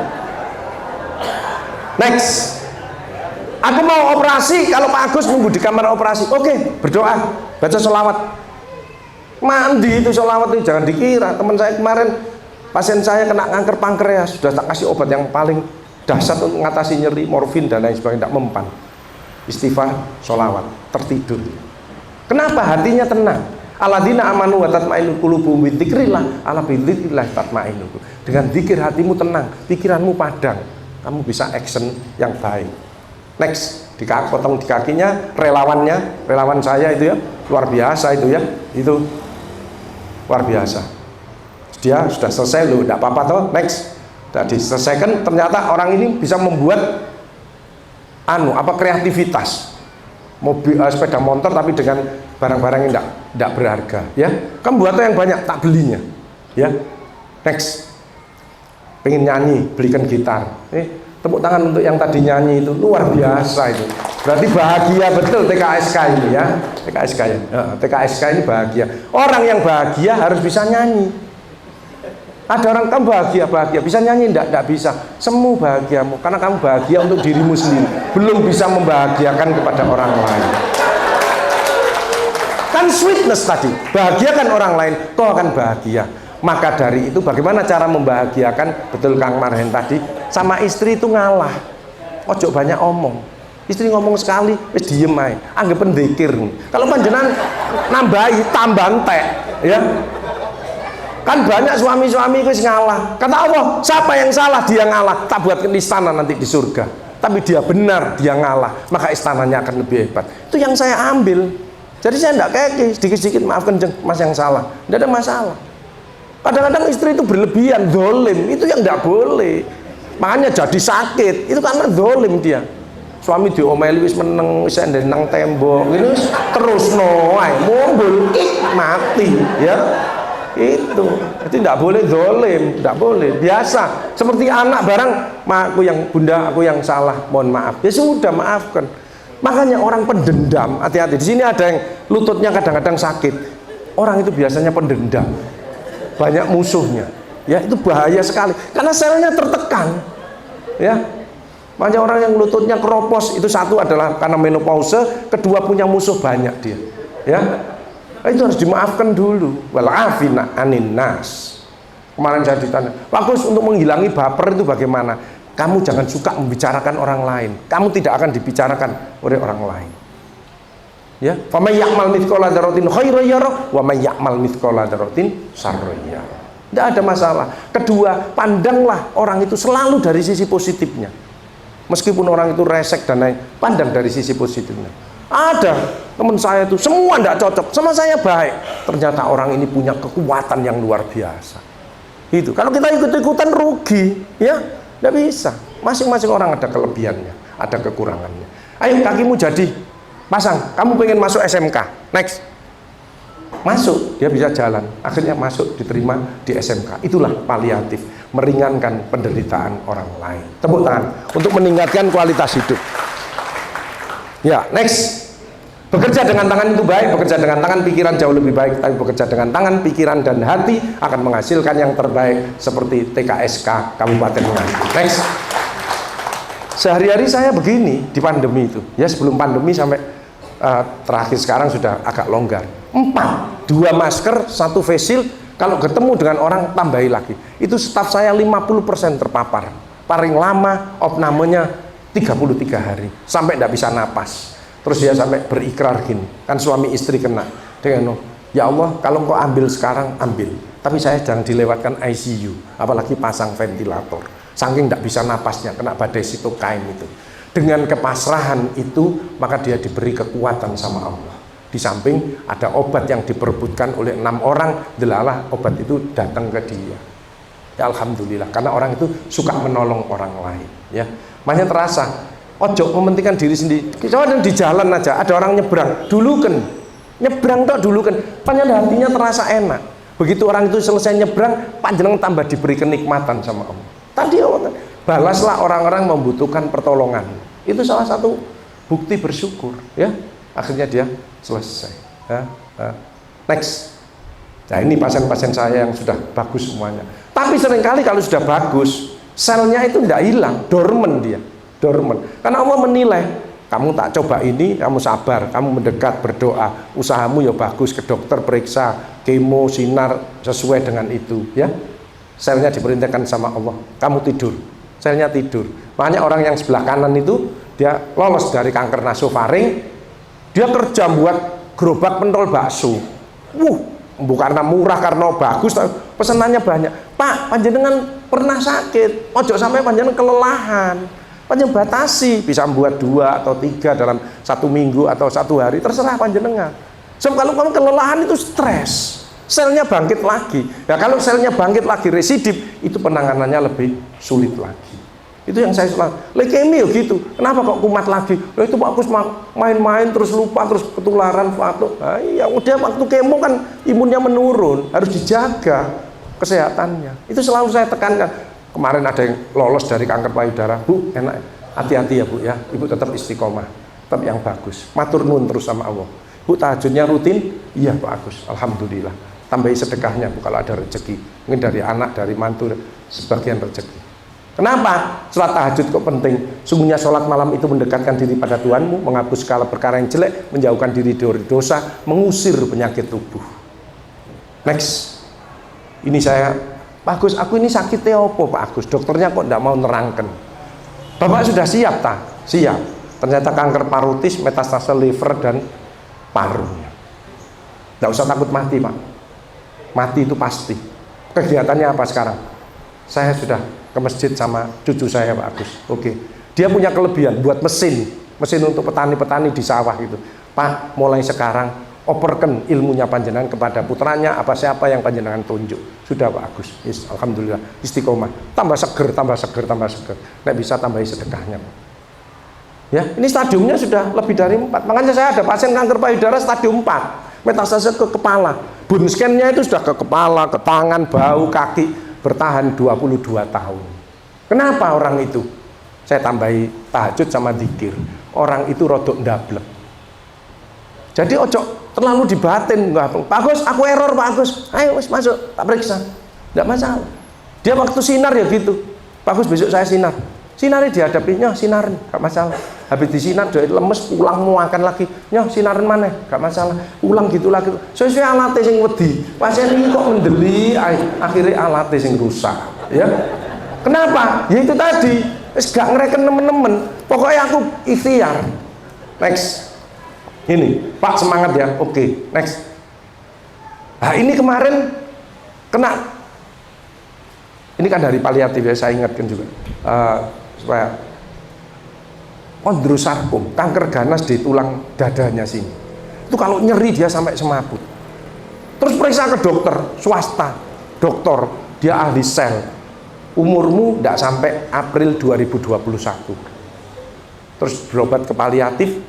Next. Aku mau operasi, kalau Pak Agus nunggu di kamar operasi. Oke, berdoa, baca sholawat. Mandi itu sholawat itu jangan dikira. Teman saya kemarin, pasien saya kena kanker pankreas, sudah tak kasih obat yang paling dahsyat untuk mengatasi nyeri, morfin dan lain sebagainya, tidak mempan. Istighfar, sholawat, tertidur. Kenapa? Hatinya tenang. Alladzina amanu wa tatma'innul qulubuhum bidzikrillah, ala bidzikrillah tatma'innul qulub. Dengan zikir hatimu tenang, pikiranmu padang, kamu bisa action yang baik. Next, potong di kakinya, relawannya, relawan saya itu ya, luar biasa itu ya, itu luar biasa. Dia sudah selesai loh, tidak apa-apa toh. Next, sudah diselesaikan. Ternyata orang ini bisa membuat kreativitas, mobil, sepeda motor tapi dengan barang-barang yang tidak berharga, ya. Kamu buat yang banyak, tak belinya, ya. Next, pengen nyanyi, belikan gitar. Tepuk tangan untuk yang tadi nyanyi itu, luar biasa itu. Berarti bahagia betul TKSK ini ya. TKSK ya. TKSK ini bahagia. Orang yang bahagia harus bisa nyanyi. Ada orang kamu bahagia, bisa nyanyi enggak bisa. Semu bahagiamu karena kamu bahagia untuk dirimu sendiri, belum bisa membahagiakan kepada orang lain. Kan sweetness tadi, bahagiakan orang lain, kau akan bahagia. Maka dari itu bagaimana cara membahagiakan? Betul Kang Marhen tadi, sama istri itu ngalah. Ojo banyak omong. Istri ngomong sekali, wis diem ae, anggap pendekir. Kalau panjenengan nambahi tambah entek, ya. Kan banyak suami-suami itu ngalah. Kata Allah, siapa yang salah dia ngalah. Tak buatkan istana nanti di surga. Tapi dia benar, dia ngalah, maka istananya akan lebih hebat. Itu yang saya ambil. Jadi saya tidak keki, sedikit-sedikit maafkan mas yang salah, tidak ada masalah. Kadang-kadang istri itu berlebihan, dolim, itu yang tidak boleh. Makanya jadi sakit, itu karena dolim dia. Suami diomeli wis meneng, wis nang tembok, ini terus noai, mobil, mati, ya. Itu tidak boleh dolim, tidak boleh. Biasa, seperti anak barang, aku yang bunda, aku yang salah, mohon maaf. Ya sudah, maafkan. Makanya orang pendendam, hati-hati. Di sini ada yang lututnya kadang-kadang sakit. Orang itu biasanya pendendam, banyak musuhnya. Ya itu bahaya sekali, karena selnya tertekan. Ya, banyak orang yang lututnya keropos. Itu satu adalah karena menopause, kedua punya musuh banyak dia. Ya, itu harus dimaafkan dulu. Walafina anin nas. Kemarin saya ditanya, bagus untuk menghilangi baper itu bagaimana? Kamu jangan suka membicarakan orang lain. Kamu tidak akan dibicarakan oleh orang lain. Ya, fa may ya'mal mithqala dzarratin khairan yarah wa may ya'mal mithqala dzarratin syarran yarah. Tidak ada masalah. Kedua, pandanglah orang itu selalu dari sisi positifnya. Meskipun orang itu resek dan lain, pandang dari sisi positifnya. Ada teman saya itu semua tidak cocok sama saya, baik. Ternyata orang ini punya kekuatan yang luar biasa. Itu kalau kita ikut-ikutan rugi, ya. Tidak bisa. Masing-masing orang ada kelebihannya, ada kekurangannya. Ayo kakimu jadi pasang. Kamu pengen masuk SMK, next. Masuk, dia bisa jalan. Akhirnya masuk, diterima di SMK. Itulah paliatif, meringankan penderitaan orang lain. Tepuk tangan untuk meningkatkan kualitas hidup. Ya, next. Bekerja dengan tangan itu baik, bekerja dengan tangan pikiran jauh lebih baik, tapi bekerja dengan tangan, pikiran, dan hati akan menghasilkan yang terbaik seperti TKSK Kabupaten Nganjuk. Next. Sehari-hari saya begini di pandemi itu, ya sebelum pandemi sampai terakhir sekarang sudah agak longgar. 4, 2 masker, 1 face shield, kalau ketemu dengan orang tambahi lagi. Itu staf saya 50% terpapar. Paling lama opnamenya 33 hari, sampai tidak bisa napas. Terus dia sampai berikrar gini, kan suami istri kena dengan, ya Allah kalau kau ambil sekarang ambil, tapi saya jangan dilewatkan ICU, apalagi pasang ventilator, saking tidak bisa napasnya, kena badai sitokain itu. Dengan kepasrahan itu maka dia diberi kekuatan sama Allah. Di samping ada obat yang diperebutkan oleh 6 orang, delalah obat itu datang ke dia. Ya alhamdulillah, karena orang itu suka menolong orang lain. Ya, makanya terasa. Ojo mementingkan diri sendiri. Coba di jalan aja ada orang nyebrang, dulu kan nyebrang tok dulu kan, panjang hatinya terasa enak. Begitu orang itu selesai nyebrang, panjenengan tambah diberi kenikmatan sama Allah. Tadi Allah, balaslah orang-orang membutuhkan pertolongan. Itu salah satu bukti bersyukur. Ya, akhirnya dia selesai. Ya, next. Nah ini pasien-pasien saya yang sudah bagus semuanya. Tapi seringkali kalau sudah bagus, selnya itu tidak hilang, dormant dia. Dormant. Karena Allah menilai, kamu tak coba ini, kamu sabar, kamu mendekat, berdoa, usahamu ya bagus, ke dokter periksa, kemo, sinar, sesuai dengan itu, ya. Selnya diperintahkan sama Allah, kamu tidur, selnya tidur. Makanya orang yang sebelah kanan itu, dia lolos dari kanker nasofaring, dia kerja buat gerobak pentol bakso. Bukan karena murah, karena bagus, pesenannya banyak. Pak, panjenengan pernah sakit, ojo sampai panjenengan kelelahan. Panjenengan batasi, bisa membuat 2 atau 3 dalam 1 minggu atau 1 hari, terserah panjenengan. Sebab kalau kamu kelelahan itu stres, selnya bangkit lagi. Ya kalau selnya bangkit lagi residip, itu penanganannya lebih sulit lagi. Itu yang saya selalu, leukemia gitu. Kenapa kok kumat lagi? Loh itu bagus main-main terus lupa terus ketularan waktu. Nah, ya udah waktu kemo kan imunnya menurun, harus dijaga kesehatannya. Itu selalu saya tekankan. Kemarin ada yang lolos dari kanker payudara, Bu, enak, hati-hati ya Bu ya, Ibu tetap istiqomah. tetap yang bagus. Matur nuwun terus sama Allah. Bu, tahajudnya rutin? Iya Pak Agus, alhamdulillah. Tambahi sedekahnya Bu kalau ada rezeki. Mungkin dari anak, dari mantu, sebagian rezeki. Kenapa? Sholat tahajud kok penting? Sungguhnya sholat malam itu mendekatkan diri pada Tuhanmu, menghapus segala perkara yang jelek, menjauhkan diri dari dosa, mengusir penyakit tubuh. Next. Ini saya, Pak Agus, aku ini sakitnya apa Pak Agus? Dokternya kok tidak mau nerangkan. Bapak sudah siap tak? Siap. Ternyata kanker parutis, metastase liver dan parunya. Tidak usah takut mati Pak. Mati itu pasti. Kegiatannya apa sekarang? Saya sudah ke masjid sama cucu saya Pak Agus. Oke. Dia punya kelebihan buat mesin untuk petani-petani di sawah gitu. Pak, mulai sekarang operkan ilmunya panjenengan kepada putranya apa siapa yang panjenengan tunjuk. Sudah Pak Agus. Yes, alhamdulillah istiqomah. Tambah seger. Nek bisa tambahi sedekahnya Pak. Ya, ini stadiumnya sudah lebih dari 4. Makanya saya ada pasien kanker payudara stadium 4. Metastase ke kepala. Bone scan-nya itu sudah ke kepala, ke tangan, bau, kaki. Bertahan 22 tahun. Kenapa orang itu? Saya tambahi tahajud sama zikir. Orang itu rodok ndablek. Jadi ojo terlalu dibatin. Pak Agus, aku error Pak Agus. Ayo wis masuk, tak periksa. Tidak masalah. Dia waktu sinar ya gitu. Pak Agus besok saya sinar. Sinarnya dihadapinya sinarin, gak masalah. Habis disinar dia lemes, pulang mau makan lagi. Nyoh sinarin mana? Gak masalah. Ulang gitu lagi. Sesuai alatnya sing wedi. Pasien ini kok mendeli, akhirnya alatnya sing rusak. Ya. Kenapa? Ya itu tadi. Gak ngereken temen-temen. Pokoknya aku ikhtiar. Next. Ini, Pak semangat ya. Oke, next. Nah ini kemarin kena. Ini kan dari paliatif ya, saya ingatkan juga. Supaya kondrosarkom, kanker ganas di tulang dadanya sini. Itu kalau nyeri dia sampai semaput. Terus periksa ke dokter swasta. Dokter, dia ahli sel. Umurmu tidak sampai April 2021. Terus berobat ke paliatif.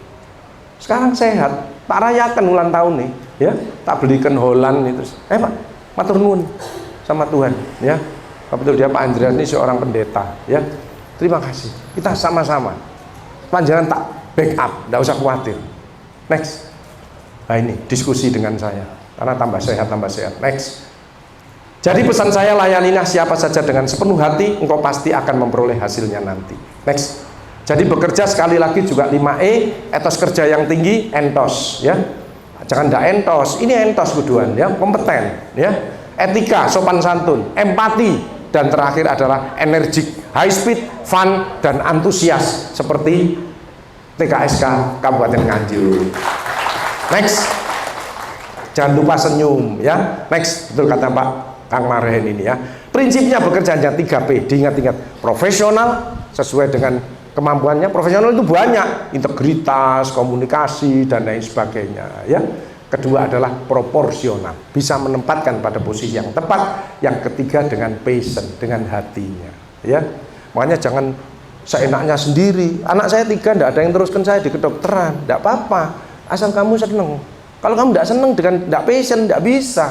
Sekarang sehat. Tak rayakan ulang tahun nih, ya. Tak belikan Holland nih terus. Pak, matur nuwun sama Tuhan, ya. Betul dia Pak Andreas ini seorang pendeta, ya. Terima kasih. Kita sama-sama. Panjangan tak backup, tidak usah khawatir. Next. Nah ini diskusi dengan saya, karena tambah sehat. Next. Jadi pesan saya, layanilah siapa saja dengan sepenuh hati, engkau pasti akan memperoleh hasilnya nanti. Next. Jadi bekerja sekali lagi juga 5E, etos kerja yang tinggi, entos, ya. Jangan ndak entos, ini entos kuduan, ya, kompeten, ya. Etika, sopan santun, empati. Dan terakhir adalah energik, high speed, fun, dan antusias seperti TKSK Kabupaten Nganjuk. Next, jangan lupa senyum ya. Next, betul kata Pak Kang Marhen ini ya. Prinsipnya bekerja hanya 3P, diingat-ingat. Profesional sesuai dengan kemampuannya. Profesional itu banyak, integritas, komunikasi, dan lain sebagainya ya. Kedua adalah proporsional, bisa menempatkan pada posisi yang tepat. Yang ketiga dengan passion, dengan hatinya, ya. Makanya jangan seenaknya sendiri. Anak saya 3, tidak ada yang teruskan saya di kedokteran, tidak apa-apa, asal kamu seneng. Kalau kamu tidak seneng dengan tidak passion, tidak bisa.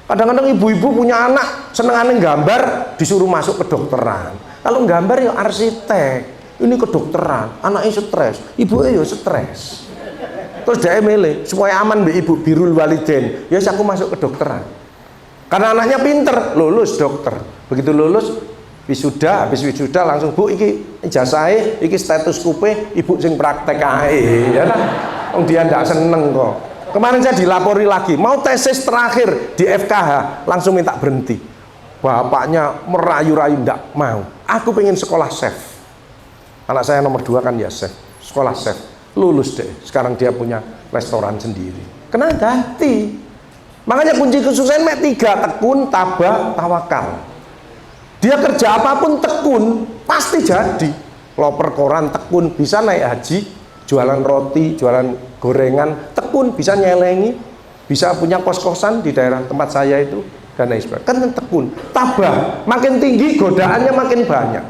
Kadang-kadang ibu-ibu punya anak seneng aneh gambar, disuruh masuk kedokteran. Kalau gambar ya arsitek, ini kedokteran, anaknya stres, ibunya ya stres. Terus dia milih supaya aman be ibu birul waliden. Ya aku masuk kedokteran. Karena anaknya pinter, lulus dokter. Begitu lulus wisuda, habis wisuda langsung Bu iki ijazahnya, iki stetoskope ibu sing praktek ae, ya kan? Oh dia ndak seneng kok. Kemarin saya dilapori lagi, mau tesis terakhir di FKH, langsung minta berhenti. Bapaknya merayu-rayu ndak mau. Aku pengen sekolah chef. Anak saya nomor 2 kan ya chef, sekolah chef. Lulus deh, sekarang dia punya restoran sendiri. Kena ganti. Makanya kunci kesuksesan 3, tekun, tabah, tawakal. Dia kerja apapun tekun, pasti jadi. Loper koran tekun, bisa naik haji, jualan roti, jualan gorengan, tekun, bisa nyelengi, bisa punya kos-kosan di daerah tempat saya itu, dan lain sebagainya. Kan tekun. Tabah, makin tinggi godaannya makin banyak.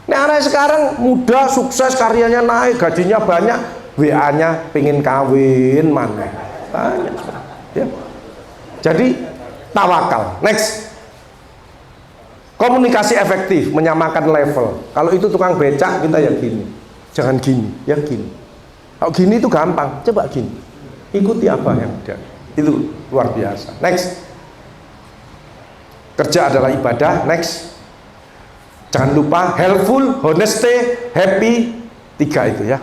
Nah, anak sekarang muda, sukses, karyanya naik, gajinya banyak, WA-nya pengen kawin mana? Tanya, ya. Jadi tawakal. Next, komunikasi efektif, menyamakan level. Kalau itu tukang becak kita ya gini, jangan gini, ya gini. Kalau gini itu gampang, coba gini, ikuti apa yang ada, itu luar biasa. Next, kerja adalah ibadah. Next, jangan lupa helpful, honesty, happy, 3 itu ya.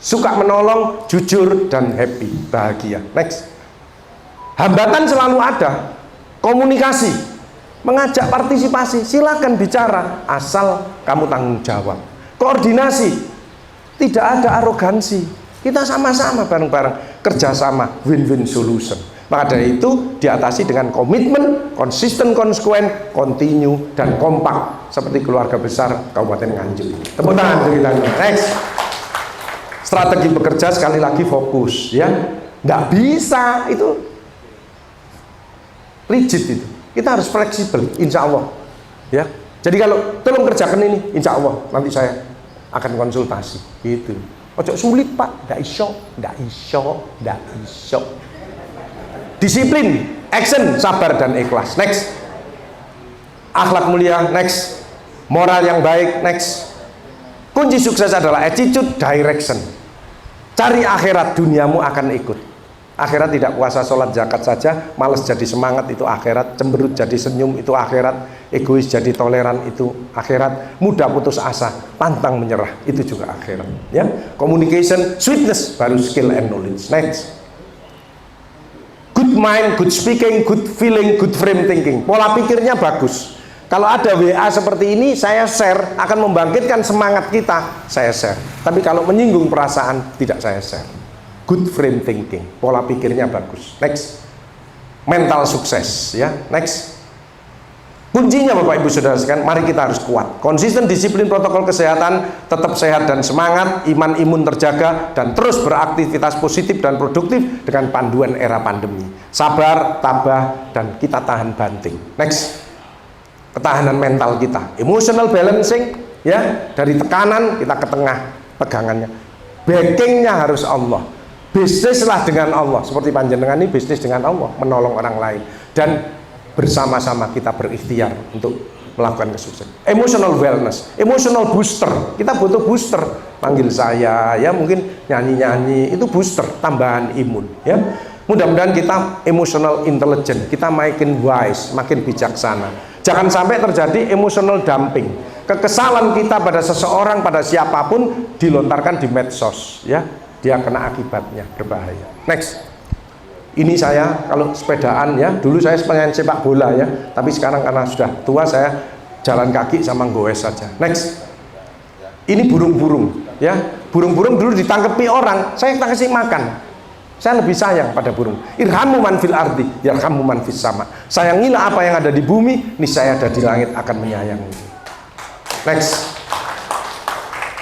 Suka menolong, jujur, dan happy, bahagia. Next, hambatan selalu ada, komunikasi, mengajak partisipasi, silakan bicara, asal kamu tanggung jawab. Koordinasi, tidak ada arogansi, kita sama-sama bareng-bareng, kerjasama, win-win solution. Maka dari itu diatasi dengan komitmen, konsisten, konsekuen, continue, dan kompak seperti keluarga besar Kabupaten Nganjuk. Tepuk tangan untuk kita. Next, strategi bekerja sekali lagi fokus ya, nggak bisa itu rigid itu, kita harus fleksibel, insya Allah ya. Jadi kalau tolong kerjakan ini, insya Allah nanti saya akan konsultasi gitu. Ojo sulit Pak, nggak iso. Disiplin, action, sabar dan ikhlas. Next, akhlak mulia. Next, moral yang baik. Next, kunci sukses adalah attitude, direction. Cari akhirat, duniamu akan ikut. Akhirat tidak puasa, sholat, zakat saja, malas jadi semangat, itu akhirat. Cemberut jadi senyum, itu akhirat. Egois jadi toleran, itu akhirat. Mudah putus asa, pantang menyerah, itu juga akhirat ya. Communication, sweetness, baru skill and knowledge. Next, good mind, good speaking, good feeling, good frame thinking. Pola pikirnya bagus. Kalau ada WA seperti ini, saya share, akan membangkitkan semangat kita, saya share. Tapi kalau menyinggung perasaan, tidak saya share. Good frame thinking, pola pikirnya bagus. Next, mental sukses ya. Next, kuncinya Bapak Ibu Saudara sekalian, mari kita harus kuat, konsisten, disiplin protokol kesehatan, tetap sehat dan semangat, iman imun terjaga, dan terus beraktivitas positif dan produktif dengan panduan era pandemi. Sabar, tabah, dan kita tahan banting. Next, ketahanan mental kita, emotional balancing ya, dari tekanan kita ke tengah pegangannya. Backingnya harus Allah. Bisnislah dengan Allah, seperti panjenengan ini bisnis dengan Allah, menolong orang lain, dan bersama-sama kita berikhtiar untuk melakukan kesuksesan. Emotional wellness, emotional booster, kita butuh booster. Panggil saya ya, mungkin nyanyi-nyanyi, itu booster, tambahan imun ya. Mudah-mudahan kita emotional intelligent, kita makin wise, makin bijaksana. Jangan sampai terjadi emotional dumping, kekesalan kita pada seseorang, pada siapapun dilontarkan di medsos ya, dia kena akibatnya, berbahaya. Next, ini saya kalau sepedaan ya, dulu saya pemain sepak bola ya, tapi sekarang karena sudah tua saya jalan kaki sama goes saja. Next, ini burung-burung ya, burung-burung dulu ditangkepi orang, saya kasih makan. Saya lebih sayang pada burung. Irhamu man fil ardi, yarhamu man fis sama. Sayangilah apa yang ada di bumi, niscaya ada di langit akan menyayangi. Next,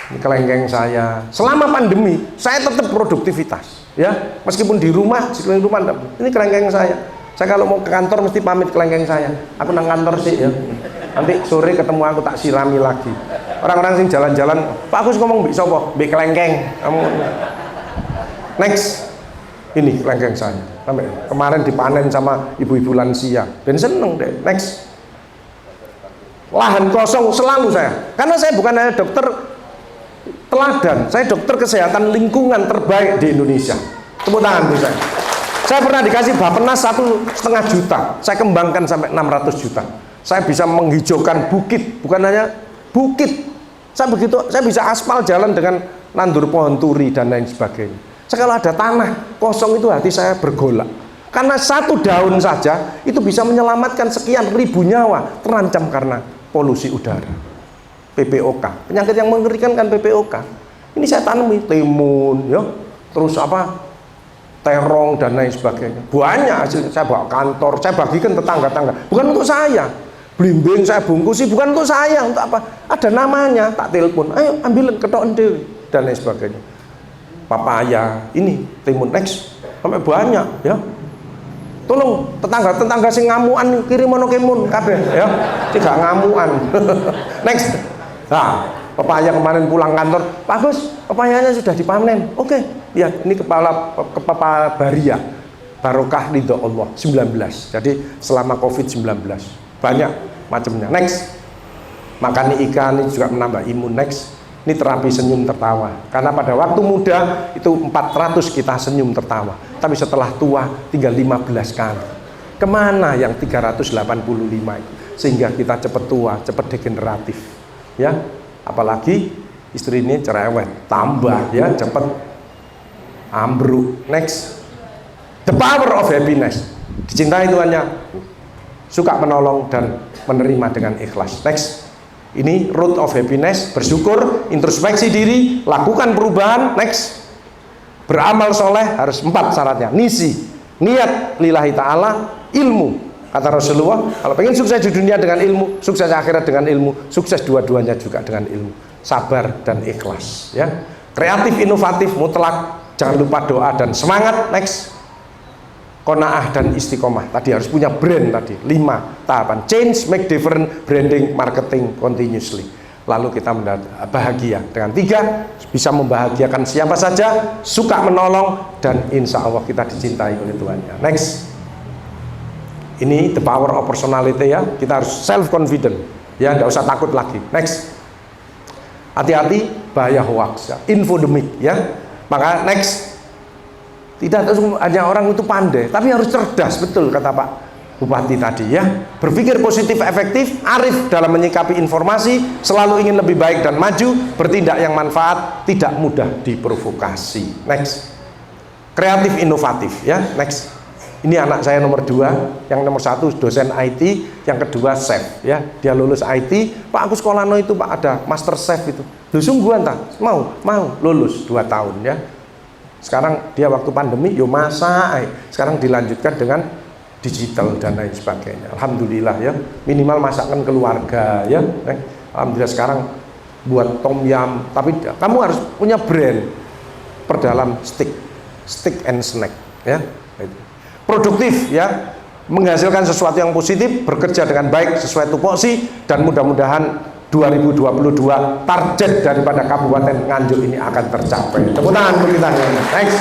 ini kelengkeng saya. Selama pandemi, saya tetap produktivitas. Ya, meskipun di rumah, sekeliling rumah, ini kelengkeng saya. Saya kalau mau ke kantor mesti pamit kelengkeng saya. Aku nang kantor sih ya. Nanti sore ketemu aku tak sirami lagi. Orang-orang sing jalan-jalan, Pak Agus ngomong mbik sapa? Mbik kelengkeng. Kamu. Next. Ini kelengkeng saya, sampai kemarin dipanen sama ibu-ibu lansia dan seneng deh. Next, lahan kosong selalu saya, karena saya bukan hanya dokter teladan, saya dokter kesehatan lingkungan terbaik di Indonesia. Tepuk tangan tuh saya. Saya pernah dikasih Bappenas 1,5 juta, saya kembangkan sampai 600 juta. Saya bisa menghijaukan bukit, bukan hanya bukit. Saya bisa aspal jalan dengan nandur pohon turi dan lain sebagainya. Kalau ada tanah kosong itu hati saya bergolak, karena 1 daun saja itu bisa menyelamatkan sekian ribu nyawa terancam karena polusi udara. PPOK, penyakit yang mengerikan kan PPOK. Ini saya tanami timun ya, terus apa, terong dan lain sebagainya. Banyak hasil, saya bawa kantor, saya bagikan tetangga-tangga, bukan untuk saya. Blimbing saya bungkusi, bukan untuk saya, untuk apa, ada namanya, tak telepon, ayo ambilin ketok dewe dan lain sebagainya. Papaya, ini timun. Next, sampai banyak ya. Tolong tetangga sing ngamuan kirim mono kemun kabeh ya. Tidak ngamuan. Next. Nah, papaya kemarin pulang kantor, Pak Gus, papayanya sudah dipanen. Oke, ya ini kepala baria. Barokah ridho Allah 19. Jadi selama Covid-19 banyak macamnya. Next. Makan ikan ini juga menambah imun. Next. Ini terapi senyum tertawa. Karena pada waktu muda itu 400 kita senyum tertawa. Tapi setelah tua tinggal 15 kali. Kemana yang 385 itu? Sehingga kita cepat tua, cepat degeneratif. Ya, apalagi istri ini cerewet, tambah ya cepat ambruk. Next, the power of happiness. Dicintai Tuhannya, suka menolong dan menerima dengan ikhlas. Next. Ini root of happiness, bersyukur, introspeksi diri, lakukan perubahan. Next, beramal soleh, harus 4 syaratnya. Nisi, niat lillahi ta'ala, ilmu. Kata Rasulullah, kalau pengen sukses di dunia dengan ilmu, sukses akhirat dengan ilmu, sukses dua-duanya juga dengan ilmu. Sabar dan ikhlas. Ya, kreatif, inovatif, mutlak, jangan lupa doa dan semangat. Next, qanaah dan istiqomah. Tadi harus punya brand tadi. 5 tahapan. Change, make different, branding, marketing continuously. Lalu kita bahagia. Dengan 3, bisa membahagiakan siapa saja, suka menolong, dan insya Allah kita dicintai oleh Tuhannya. Next. Ini the power of personality ya. Kita harus self confident. Ya, tidak usah takut lagi. Next. Hati-hati bahaya hoax ya. Infodemic ya. Maka next, tidak hanya orang itu pandai, tapi harus cerdas, betul kata Pak Bupati tadi ya. Berpikir positif, efektif, arif dalam menyikapi informasi, selalu ingin lebih baik dan maju, bertindak yang manfaat, tidak mudah diprovokasi. Next, kreatif, inovatif ya. Next, ini anak saya nomor 2, yang nomor 1 dosen IT, yang kedua chef ya. Dia lulus IT, Pak aku sekolah no itu Pak ada master chef itu. Lu sungguhan tak? Mau lulus 2 tahun ya. Sekarang dia waktu pandemi yo masak, sekarang dilanjutkan dengan digital dan lain sebagainya. Alhamdulillah ya, minimal masakan keluarga ya. Alhamdulillah sekarang buat tom yum, tapi kamu harus punya brand. Perdalam stick and snack ya. Produktif ya, menghasilkan sesuatu yang positif, bekerja dengan baik sesuai tupoksi, dan mudah-mudahan 2022 target daripada Kabupaten Nganjuk ini akan tercapai. Tepuk tangan untuk kita. Next.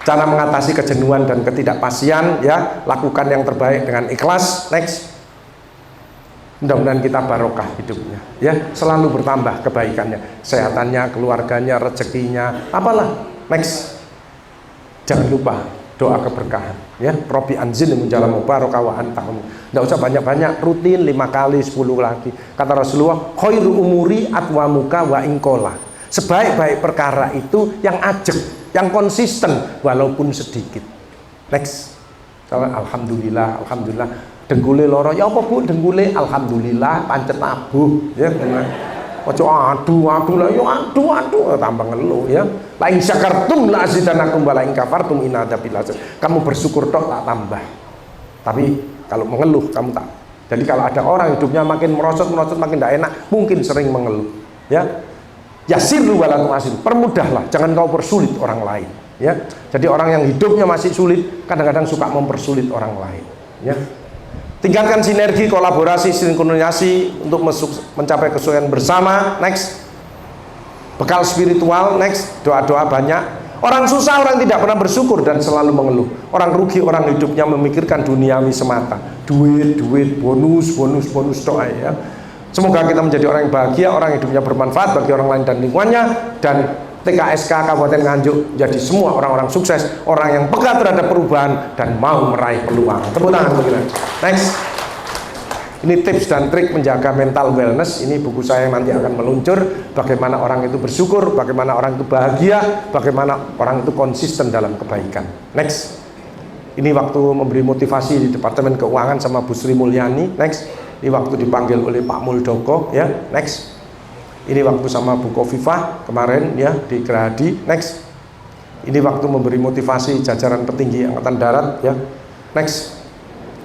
Cara mengatasi kejenuhan dan ketidakpastian ya, lakukan yang terbaik dengan ikhlas. Next. Mudah-mudahan kita barokah hidupnya ya, selalu bertambah kebaikannya, kesehatannya, keluarganya, rezekinya, apalah. Next. Jangan lupa doa keberkahan ya, Robi anzil menjalan mubarakah wa antahum. Tidak usah banyak-banyak, rutin 5 kali, 10 lagi. Kata Rasulullah, khairu umuri atwamuka wa ingkola. Sebaik-baik perkara itu yang ajek, yang konsisten walaupun sedikit. Next. Alhamdulillah, alhamdulillah. Denggule loro, ya apa Bu denggule? Alhamdulillah, pancet abuh ya. Ojo aduh lah, yo aduh tambah ngeluh ya. La in syakartum la azidanakum wa la in kafartum inna adzabi lazim. Kamu bersyukur tok tak tambah. Tapi kalau mengeluh kamu tak. Jadi kalau ada orang hidupnya makin merosot makin tidak enak, mungkin sering mengeluh ya. Yasirlu wa la tu'asir. Permudahlah, jangan kau persulit orang lain ya. Jadi orang yang hidupnya masih sulit kadang-kadang suka mempersulit orang lain ya. Tingkatkan sinergi, kolaborasi, sinkronisasi untuk mencapai kesuksesan bersama. Next, bekal spiritual. Next, doa-doa banyak. Orang susah, orang tidak pernah bersyukur dan selalu mengeluh. Orang rugi, orang hidupnya memikirkan duniawi semata. Duit, bonus doa ya. Semoga kita menjadi orang yang bahagia, orang hidupnya bermanfaat bagi orang lain dan lingkungannya, dan TKSK Kabupaten Nganjuk jadi semua orang-orang sukses, orang yang peka terhadap perubahan dan mau meraih peluang. Tepuk tangan begini. Next. Ini tips dan trik menjaga mental wellness. Ini buku saya yang nanti akan meluncur. Bagaimana orang itu bersyukur, bagaimana orang itu bahagia, bagaimana orang itu konsisten dalam kebaikan. Next. Ini waktu memberi motivasi di Departemen Keuangan sama Bu Sri Mulyani. Next. Ini waktu dipanggil oleh Pak Muldoko ya. Next. Ini waktu sama Bu Kofifah kemarin ya di Gerahadi. Next. Ini waktu memberi motivasi jajaran petinggi Angkatan Darat ya. Next.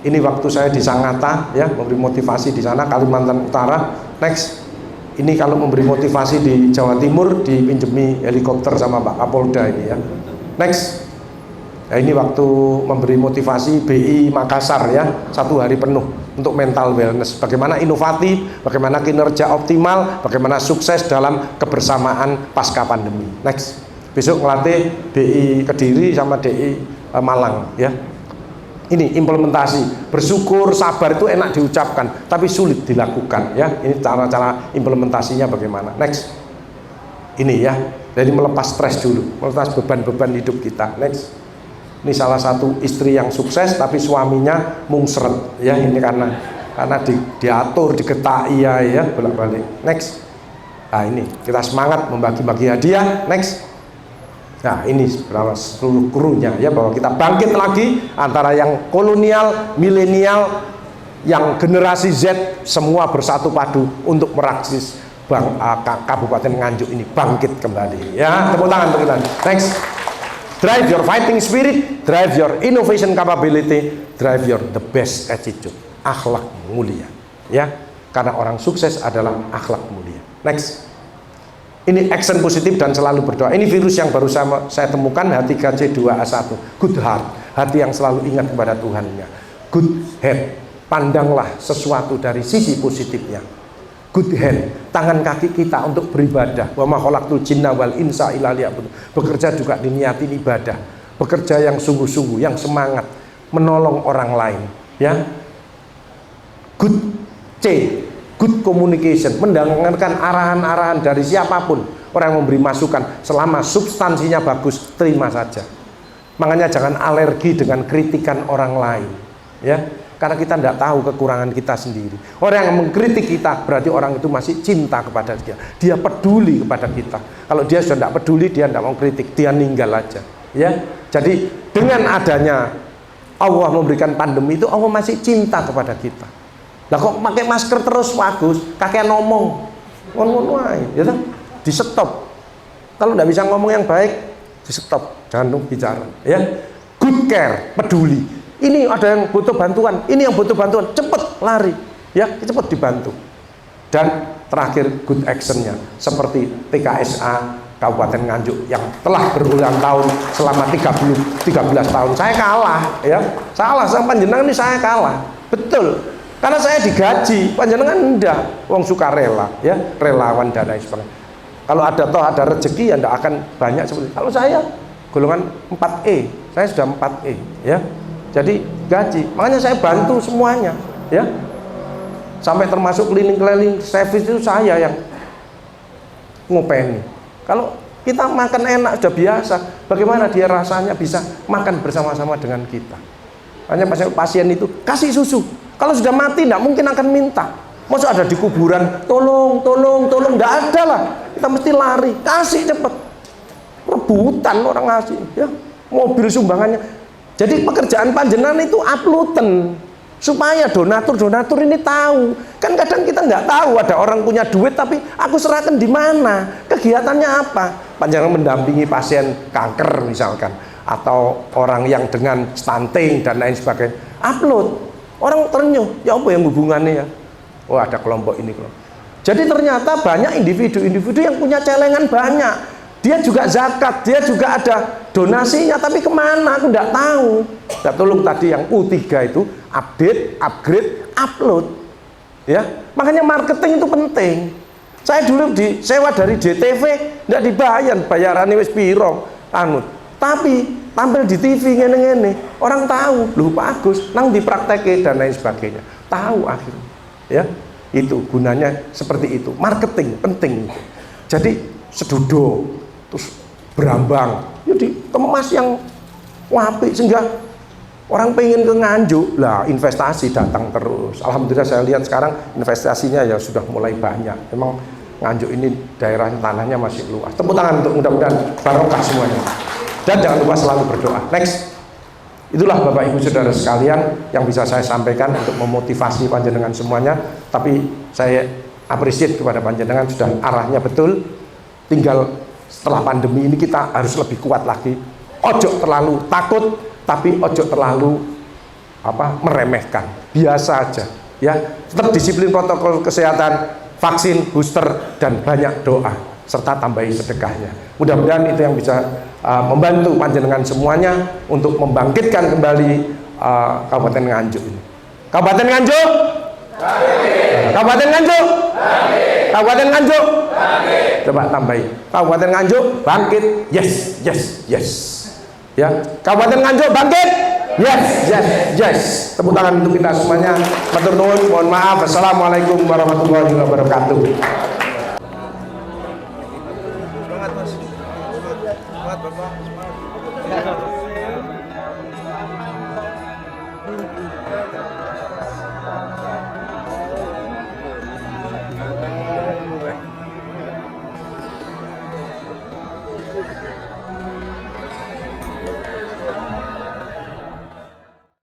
Ini waktu saya di Sangatta ya, memberi motivasi di sana Kalimantan Utara. Next. Ini kalau memberi motivasi di Jawa Timur dipinjemi helikopter sama Pak Kapolda ini ya. Next. Nah, ini waktu memberi motivasi BI Makassar ya, 1 hari penuh untuk mental wellness. Bagaimana inovatif, bagaimana kinerja optimal, bagaimana sukses dalam kebersamaan pasca pandemi. Next. Besok ngelatih DI Kediri sama DI Malang ya. Ini implementasi. Bersyukur, sabar itu enak diucapkan, tapi sulit dilakukan ya. Ini cara-cara implementasinya bagaimana. Next. Ini ya. Jadi melepas stres dulu, melepas beban-beban hidup kita. Next. Ini salah satu istri yang sukses tapi suaminya mungseret ya. Ini karena diatur, digetai ya bolak-balik. Next. Nah, ini kita semangat membagi-bagi hadiah. Next. Nah, ini seluruh krunya ya, bahwa kita bangkit lagi antara yang kolonial, milenial, yang generasi Z, semua bersatu padu untuk meraksis Kabupaten Nganjuk ini bangkit kembali ya. Tepuk tangan untuk kita. Next. Drive your fighting spirit, drive your innovation capability, drive your the best attitude. Akhlak mulia ya, karena orang sukses adalah akhlak mulia. Next. Ini action positif dan selalu berdoa. Ini virus yang baru saya temukan, H3C2A1. Good heart, hati yang selalu ingat kepada Tuhannya. Good head, pandanglah sesuatu dari sisi positifnya. Good hand, tangan kaki kita untuk beribadah. Wa ma khalaqtul jinna wal insa illa liya'budun. Bekerja juga diniatin ibadah. Bekerja yang sungguh-sungguh, yang semangat, menolong orang lain ya. Good C, good communication, mendengarkan arahan-arahan dari siapapun. Orang yang memberi masukan, selama substansinya bagus, terima saja. Makanya jangan alergi dengan kritikan orang lain ya, karena kita tidak tahu kekurangan kita sendiri. Orang yang mengkritik kita berarti orang itu masih cinta kepada dia peduli kepada kita. Kalau dia sudah tidak peduli, dia tidak mau kritik, dia ninggal aja ya. Jadi dengan adanya Allah memberikan pandemi itu, Allah masih cinta kepada kita. Lah kok pakai masker terus bagus, kakek ngomong, ngono ya toh, di stop. Kalau tidak bisa ngomong yang baik, di stop, jangan bicara ya. Good care, peduli. Ini ada yang butuh bantuan, ini yang butuh bantuan, cepet lari ya, cepet dibantu. Dan terakhir good actionnya, seperti TKSA Kabupaten Nganjuk yang telah berulang tahun selama 13 tahun. Saya kalah ya, salah sama panjenengan ini, saya kalah, betul. Karena saya digaji, panjenengan enggak, wong sukarela ya, relawan dan lain sebagainya. Kalau ada rezeki ya enggak akan banyak seperti itu. Kalau saya golongan 4E, saya sudah 4E ya. Jadi gaji, makanya saya bantu semuanya ya. Sampai termasuk cleaning service itu saya yang ngopeni. Kalau kita makan enak sudah biasa, bagaimana dia rasanya bisa makan bersama-sama dengan kita. Hanya pasien itu kasih susu. Kalau sudah mati tidak mungkin akan minta. Masa ada di kuburan, tolong, tidak ada lah. Kita mesti lari, kasih cepet. Rebutan orang ngasih, ya. Mobil sumbangannya. Jadi pekerjaan panjenengan itu uploaden supaya donatur ini tahu. Kan kadang kita nggak tahu ada orang punya duit tapi aku serahkan di mana, kegiatannya apa. Panjenengan mendampingi pasien kanker misalkan, atau orang yang dengan stunting dan lain sebagainya. Upload. Orang ternyuh, ya apa yang hubungannya ya? Oh ada kelompok ini kelompok. Jadi ternyata banyak individu-individu yang punya celengan banyak. Dia juga zakat, dia juga ada donasinya, tapi kemana aku tidak tahu. Nah, tolong tadi yang U3 itu update, upgrade, upload. Ya, makanya marketing itu penting. Saya dulu disewa dari JTV, tidak dibayar, bayarannya wis piro, tapi tampil di TV ngene-ngene, orang tahu, loh Pak Agus, nang dipraktekin dan lain sebagainya. Tahu akhirnya. Ya, itu gunanya seperti itu. Marketing penting. Jadi sedudo, terus berambang, ya dikemas yang wapi sehingga orang pengen ke Nganjuk. Lah, investasi datang terus. Alhamdulillah saya lihat sekarang investasinya ya sudah mulai banyak. Memang Nganjuk ini daerah tanahnya masih luas. Tepuk tangan untuk mudah-mudahan barokah semuanya. Dan jangan lupa selalu berdoa. Next. Itulah Bapak Ibu Saudara sekalian yang bisa saya sampaikan untuk memotivasi panjenengan semuanya. Tapi saya appreciate kepada panjenengan sudah arahnya betul. Tinggal setelah pandemi ini kita harus lebih kuat lagi. Ojo terlalu takut, tapi ojo terlalu meremehkan. Biasa aja ya. Tetap disiplin protokol kesehatan, vaksin, booster, dan banyak doa serta tambahi sedekahnya. Mudah-mudahan itu yang bisa membantu panjenengan semuanya untuk membangkitkan kembali Kabupaten Nganjuk ini. Kabupaten Nganjuk, Kabupaten Nganjuk, Kabupaten Nganjuk. Coba tambahi. Kabupaten Nganjuk bangkit, yes, yes, yes. Ya, Kabupaten Nganjuk bangkit. Yes, yes, yes. Tepuk tangan untuk kita semuanya. Matur nuwun, mohon maaf. Assalamualaikum warahmatullahi wabarakatuh.